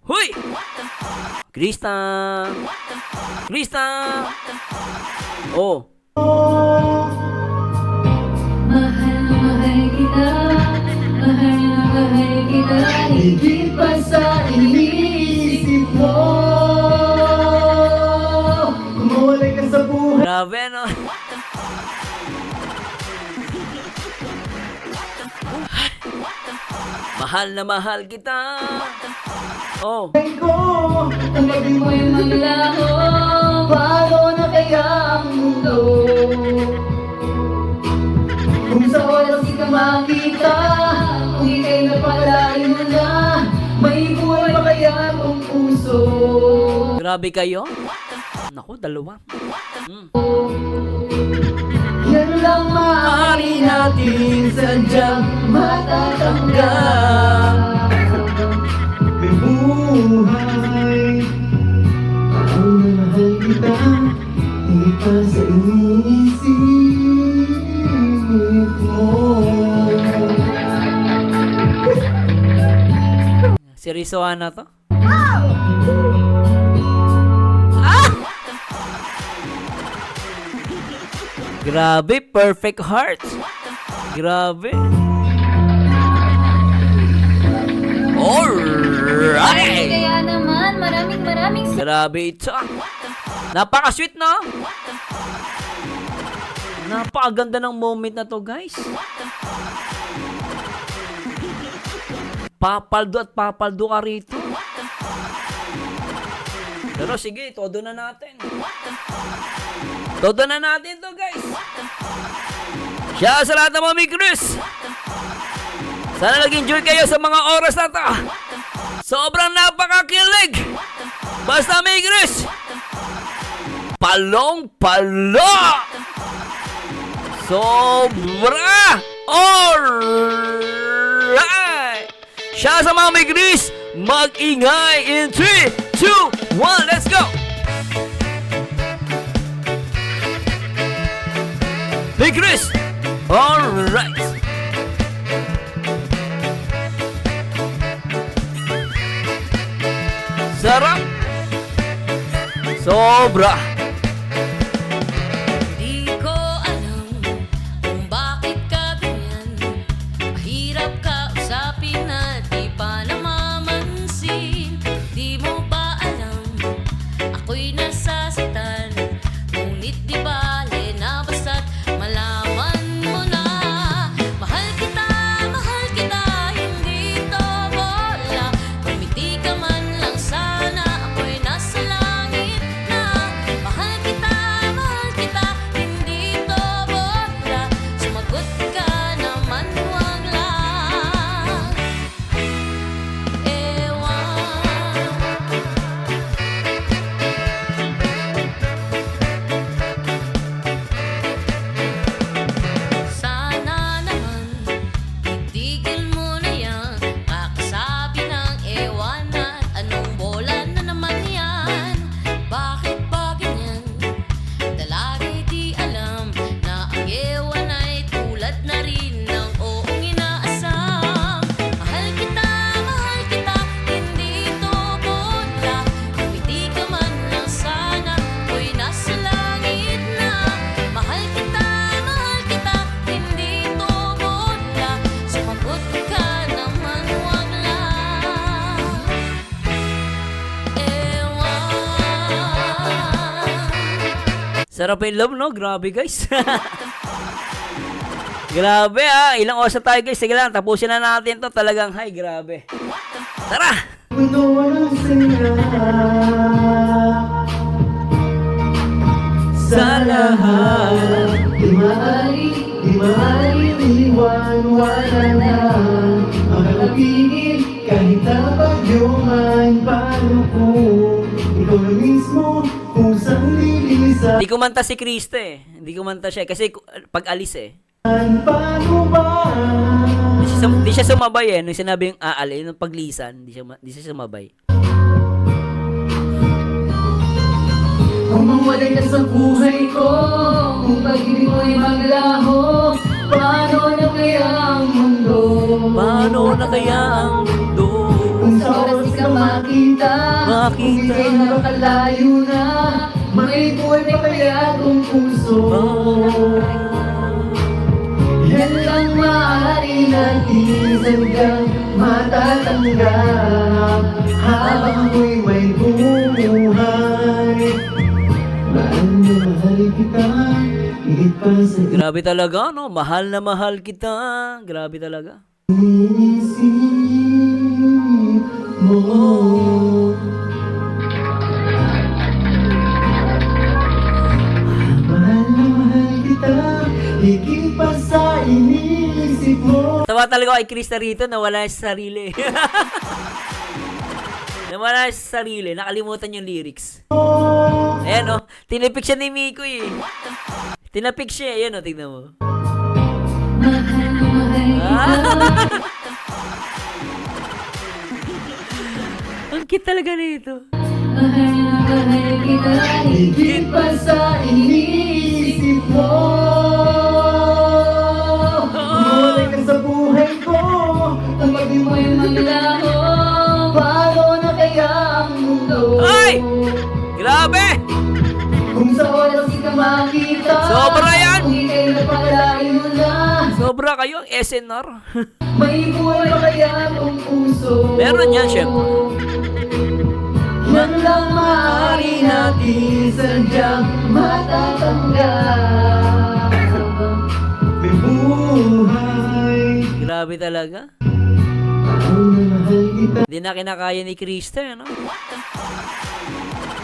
Huy! Krista! Krista! Oh! Mahal na mahal kita, mahal na mahal kita, higit pa sa inisip mo. Kumulay ka sa buhay. Grabe, no? Mahal na mahal kita! Oh! ko, tanggapin mo yung maglaho. Paano na kaya ang mundo? Kung sa oras di ka makita, kung ika'y napalayo na, may buhay pa kaya ang puso? Grabe kayo? Naku, dalawa. Yan lang maaari natin sadyang matatanggap. May buhay, mahal na mahal kita, higit pa sa inisip mo. Si Rizwana to? Grabe, perfect heart. Grabe. Alright! Kaya naman, maraming Grabe ito. Napaka-sweet, no? Napakaganda ng moment na to, guys. Papaldo at papaldo ka rito. Pero sige, todo na natin. Todo na natin to, guys. Siya sa lahat ng mga Chris. Sana nag-enjoy kayo sa mga oras na to. Sobrang napakakilig. Basta Chris. Palong-palo. Sobra. Alright. Siya sa mga Chris. Mag-ingay in 3, 2, 1, let's go! Hey Chris! Alright! Sarap! Sobra! Di ko alam kung bakit ka ganyan. Mahirap ka usapin at di pa namamansin. Di mo ba alam ako'y nasasaktan? Ngunit di bale na basta't malaman mo na. Mahal kita, hindi to bola. Kumiti ka man lang sana, ako'y nasa langit na. Mahal kita, hindi to bola. Sumagot ka naman, huwag lang ewan. Sana naman itigil mo na yan. Kakasabi ng ewan at anong bola na naman yan. Bakit ba ganyan? Dalagay di alam na ang ewan ay tulad na rin ng oong inaasam. Mahal kita, hindi to bola. Kumiti ka man lang sana, ako'y nasa langit na. Mahal kita, hindi to bola. Sumagot ka naman, huwag lang ewan. Sarap yung love, no? Grabe, guys. Grabe, ilang oras na tayo, guys. Sige lang, tapusin na natin to. Talagang, hay, grabe. Tara! Mundo walang saya sa lahat. Di maaari iwan, wala na makakapigil kahit na bagyo man. Paano kung ikaw na mismo kung saan lilisan? Hindi ko manta si Krista eh. Hindi ko manta siya. Kasi pag alis eh. Paano ba? Di siya sumabay eh. Nung sinabi yung aalis, nung paglisan, di siya sumabay. Kung mawalay ka sa buhay ko, kung pag-ibig mo'y maglaho, paano na kaya ang mundo? Paano na kaya ang mundo? Kung sa oras di ka makita, kung ika'y nakakalayo na, may buhay pa kaya itong puso? Yan lang maaari natin hanggang matatanggap habang ako'y may buhay. Mahal kita, higit pa sa Grabe talaga, no? Mahal na mahal kita. Grabe talaga. inisip mo. Mahal na mahal kita, higit pa sa inisip mo. Tawa talaga kay Krista rito, nawala sa sarili. Nawala sa sarili, nakalimutan yung lyrics. Ayan o, tinipik siya ni Miko eh. Tinapik siya, ayan o, tignan mo. Mahal na mahal kita. Ang cute talaga nito. Mahal na mahal kita, higit pa sa iniisip mo. Muli ka sa buhay ko, ang pag-ibig mo'y maglaho, paano na kaya ang mundo? Ay! Grabe! Kung sa oras di ka makita, Sobra yan! kung tayo, ang SNR. May buhay ba kaya ang puso? Meron yan, syempre. Yan lang maaari natin sadyang matatanggap. May buhay. Grabe talaga. Mahal kita. Hindi na kinakaya ni Krista, ano?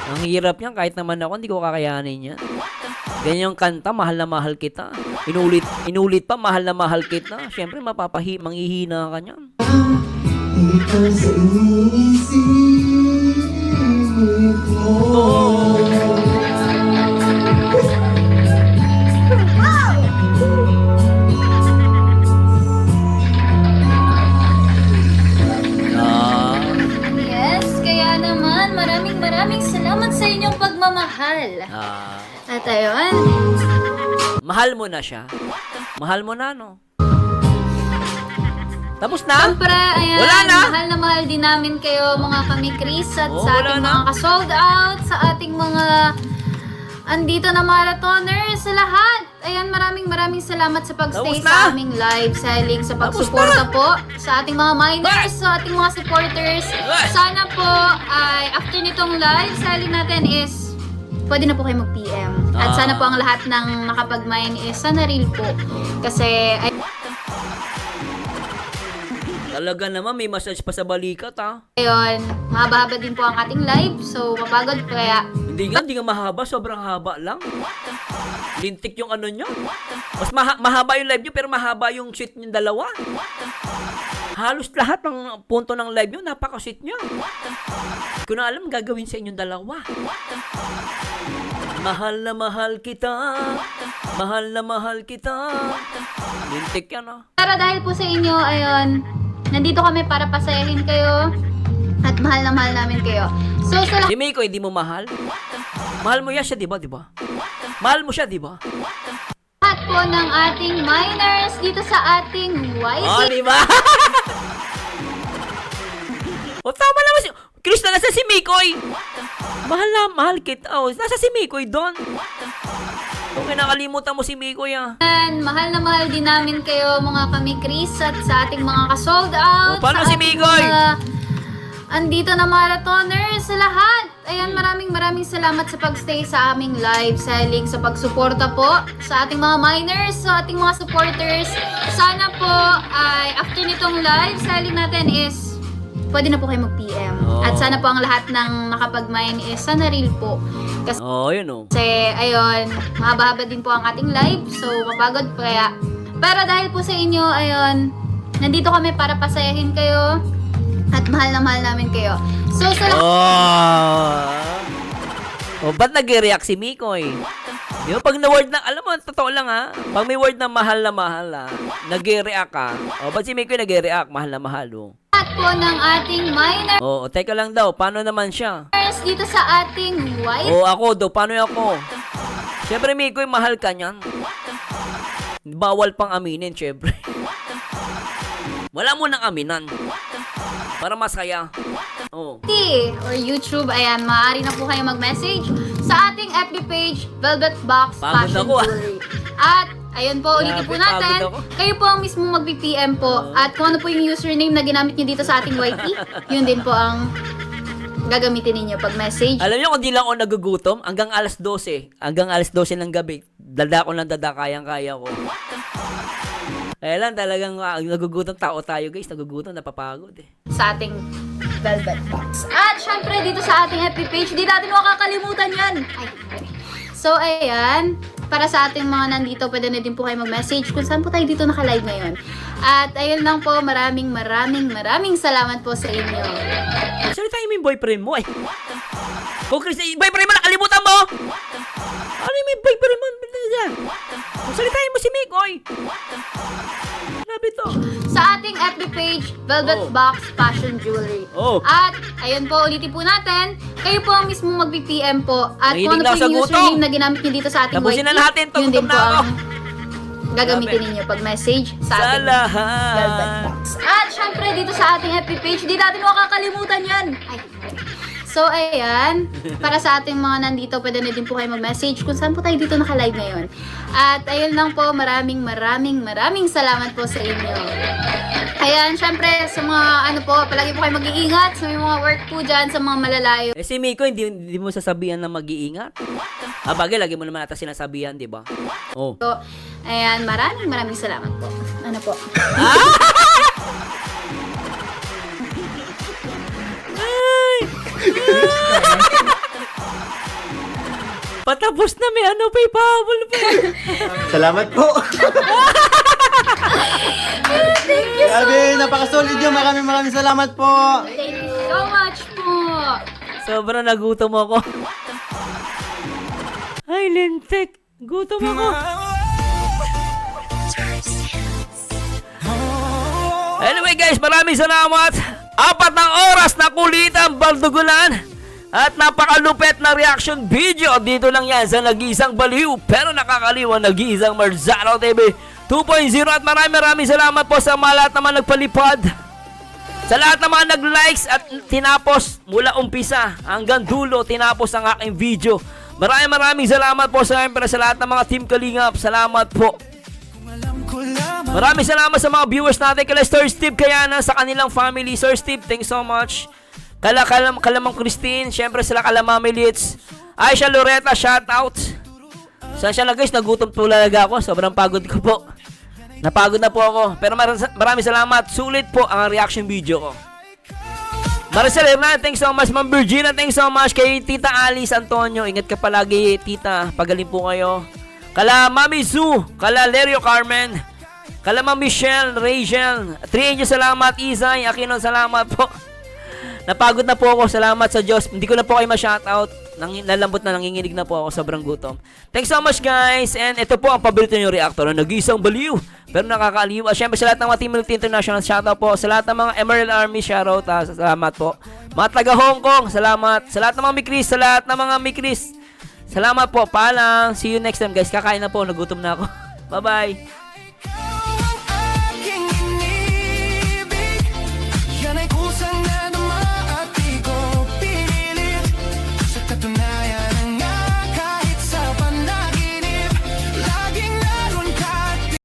Ang hirap niyan, kahit naman ako, hindi ko kakayanin yan. Ganyan yung kanta, mahal na mahal kita. Inulit pa, mahal na mahal kita. Siyempre, manghihina ka niyan. Ikaw sa inisip mo. Ah, Yes, kaya naman maraming salamat sa inyong pagmamahal. ah. At ayun, Mahal mo na siya. Mahal mo na, no? Tapos na? siyempre, ayan, Wala na? mahal din namin kayo mga kami Chris at Oh, sa wala ating na? mga ka-sold out, sa ating mga andito na marathoners, sa lahat. Ayan, maraming salamat sa pagstay Tapos na? sa aming live selling, sa Tapos pagsuporta po sa ating mga miners, sa ating mga supporters. Sana po ay after nitong live selling natin is pwede na po kayo mag-PM. At Ah. sana po ang lahat ng nakapag-mine is sana real po. Kasi ay, Talaga naman, may massage pa sa balikat, ha? ayun, mahaba-haba din po ang ating live. So, mapagod kaya Hindi nga mahaba. Sobrang haba lang. Lintik yung ano nyo. Mas mahaba yung live nyo, pero mahaba yung sheet nyo dalawa. Halos lahat ng punto ng live nyo, napaka-sheet nyo. Hindi ko na alam gagawin sa inyong dalawa. Mahal na mahal kita. Mahal na mahal kita. Lintik yan, ha? para dahil po sa inyo, ayun, nandito kami para pasayahin kayo at mahal na mahal namin kayo. So, sa Si Miko, hindi mo mahal? Mahal mo yan siya, di ba? Mahal mo siya, di ba? lahat po ng ating miners dito sa ating YC. Oh, di ba? O, tama naman si... Chris, na nasa si Mikoy. Mahal na, mahal kita. Oh, nasa si Mikoy doon. Okay, nakalimutan mo si Mikoy, ah. Mahal na mahal din namin kayo mga kami Chris at sa ating mga ka-sold out. Oh, paano sa si ating Migoy? mga andito na marathoners, sa lahat. Ayan, maraming salamat sa pagstay sa aming live selling, sa pagsuporta po sa ating mga miners, sa ating mga supporters. Sana po ay after nitong live selling natin is pwede na po kayo mag-PM. Oh. At sana po ang lahat ng nakapag-mine is sana real po. Kasi Oh, yun, oh. ayun, mahaba-haba din po ang ating live. So, mapagod po kaya. Pero dahil po sa inyo, ayun, nandito kami para pasayahin kayo. At mahal na mahal namin kayo. So, sa lahat Oh, ba't nag-react si Mikoy? Yung pag na-word na, alam mo, totoo lang, ha? Pag may word na mahal, ha? Nag-react ka. Oh, ba't si Mikoy nag-react? Mahal na mahal, oh. po ng ating miners Oh, teka lang daw, paano naman siya? dito sa ating YC. Oh, ako daw, paano ako? Siyempre, Mikoy, mahal ka niyan. Bawal pang aminin, siyempre. Wala mo nang aminan. Para masaya. Oh. Or YouTube, ayan, maaari na po kayo mag-message sa ating FB page, Velvet Box Pagod Fashion ako, ah. Jewelry. At, ayun po, ulitin po Grabe, natin, pagod ako. kayo po ang mismo mag-PM po. At kung ano po yung username na ginamit nyo dito sa ating YT, yun din po ang gagamitin ninyo pag message. Alam niyo kung di lang ako nagugutom, hanggang alas 12. Hanggang alas 12 ng gabi, dada ko ng dada, kayang-kaya ko. Kaya lang talagang nagugutom tao tayo, guys. Nagugutom, napapagod eh. Sa ating Velvet Box. At syempre, dito sa ating FB page, di natin makakalimutan yan. Ay. So, ayan. Para sa ating mga nandito, pwede na din po kayo mag-message kung saan po tayo dito naka-live ngayon. At ayun lang po, maraming salamat po sa inyo. Salitain mo yung boyfriend mo eh. Kung Chris, boyfriend mo, nakalimutan mo! Ano yung boyfriend mo? Salitain mo si Mikoy. Sabi to. Sa ating FB page, Velvet Oh. Box Fashion Jewelry. Oh. At, ayun po, ulitin po natin, kayo po ang mismo mag-PM po. At kung ano Nahilig na po ako sa yung gutom. username na ginamit nyo dito sa ating Tapusin YT, na natin, yun din gutom po na ako. ang gagamitin Grabe. ninyo pag message sa Sa ating lahat. Velvet Box. At syempre, dito sa ating FB page, di natin makakalimutan yan. Ay. So, So, ayan. Para sa ating mga nandito, pwede na din po kayo mag-message kung saan po tayo dito naka-live ngayon. At ayun lang po, maraming salamat po sa inyo. Ayan, syempre, sa mga palagi po kayo mag-iingat sa mga work po dyan, sa mga malalayo. Eh si Miko, hindi mo sasabihan na mag-iingat. Bagay, lagi mo naman ata sinasabihan, di ba? Oh. So, ayan, maraming salamat po. Ano po? Patapos na, may pay pahabol pa. Salamat po. Thank you so Grabe, napaka-solid yun. Maraming salamat po. Thank you so much po. Sobrang nagutom ako. Ay, lintik. Gutom ako. Anyway guys, maraming salamat. 4 na oras na kulitan baldugulan. At napakalupet na reaction video. Dito lang yan sa Nag-iisang Baliw pero nakakaliwa, Nag-iisang Marzano TV 2.0. At maraming salamat po sa mga lahat naman nagpalipad, sa lahat naman nag-likes at tinapos mula umpisa hanggang dulo, tinapos ang aking video. Maraming salamat po sa lahat ng mga Team Kalingap. Salamat po. Maraming salamat sa mga viewers natin. Kala Sir Steve Kayana, sa kanilang family. Sir Steve, thanks so much. Kalamang Christine, syempre sila Kalamami Litz. Aisha Loretta, shout out. Saan siya na guys, nagutom talaga ako. Sobrang pagod ko po. Napagod na po ako. Pero maraming salamat. Sulit po ang reaction video ko. Maricel Hernan, thanks so much. Ma'am Virginia, thanks so much. Kay Tita Alice Antonio, ingat ka palagi, Tita. Pagaling po kayo. Kala Mami Sue, kala Lerio Carmen, kala Ma'am Michelle, Rachel, 3 Angels, salamat. Isay Aquino, salamat po. Napagod na po ako. Salamat sa Diyos. Hindi ko na po kayo ma-shoutout. Nalambot na, nanginginig na po ako. Sobrang gutom. Thanks so much guys. And ito po ang paborito nyo reactor na Nag-iisang Baliw pero nakakaaliw. Siyempre sa lahat ng mga Team Milk International, shoutout po. Sa lahat ng mga Emerald Army, shoutout. Salamat po. Mga taga Hong Kong, salamat. Sa lahat ng mga Mikris, sa lahat ng mga Mikris, salamat po. Paalam. See you next time guys. Kakain na po. Nagutom na ako. Bye-bye.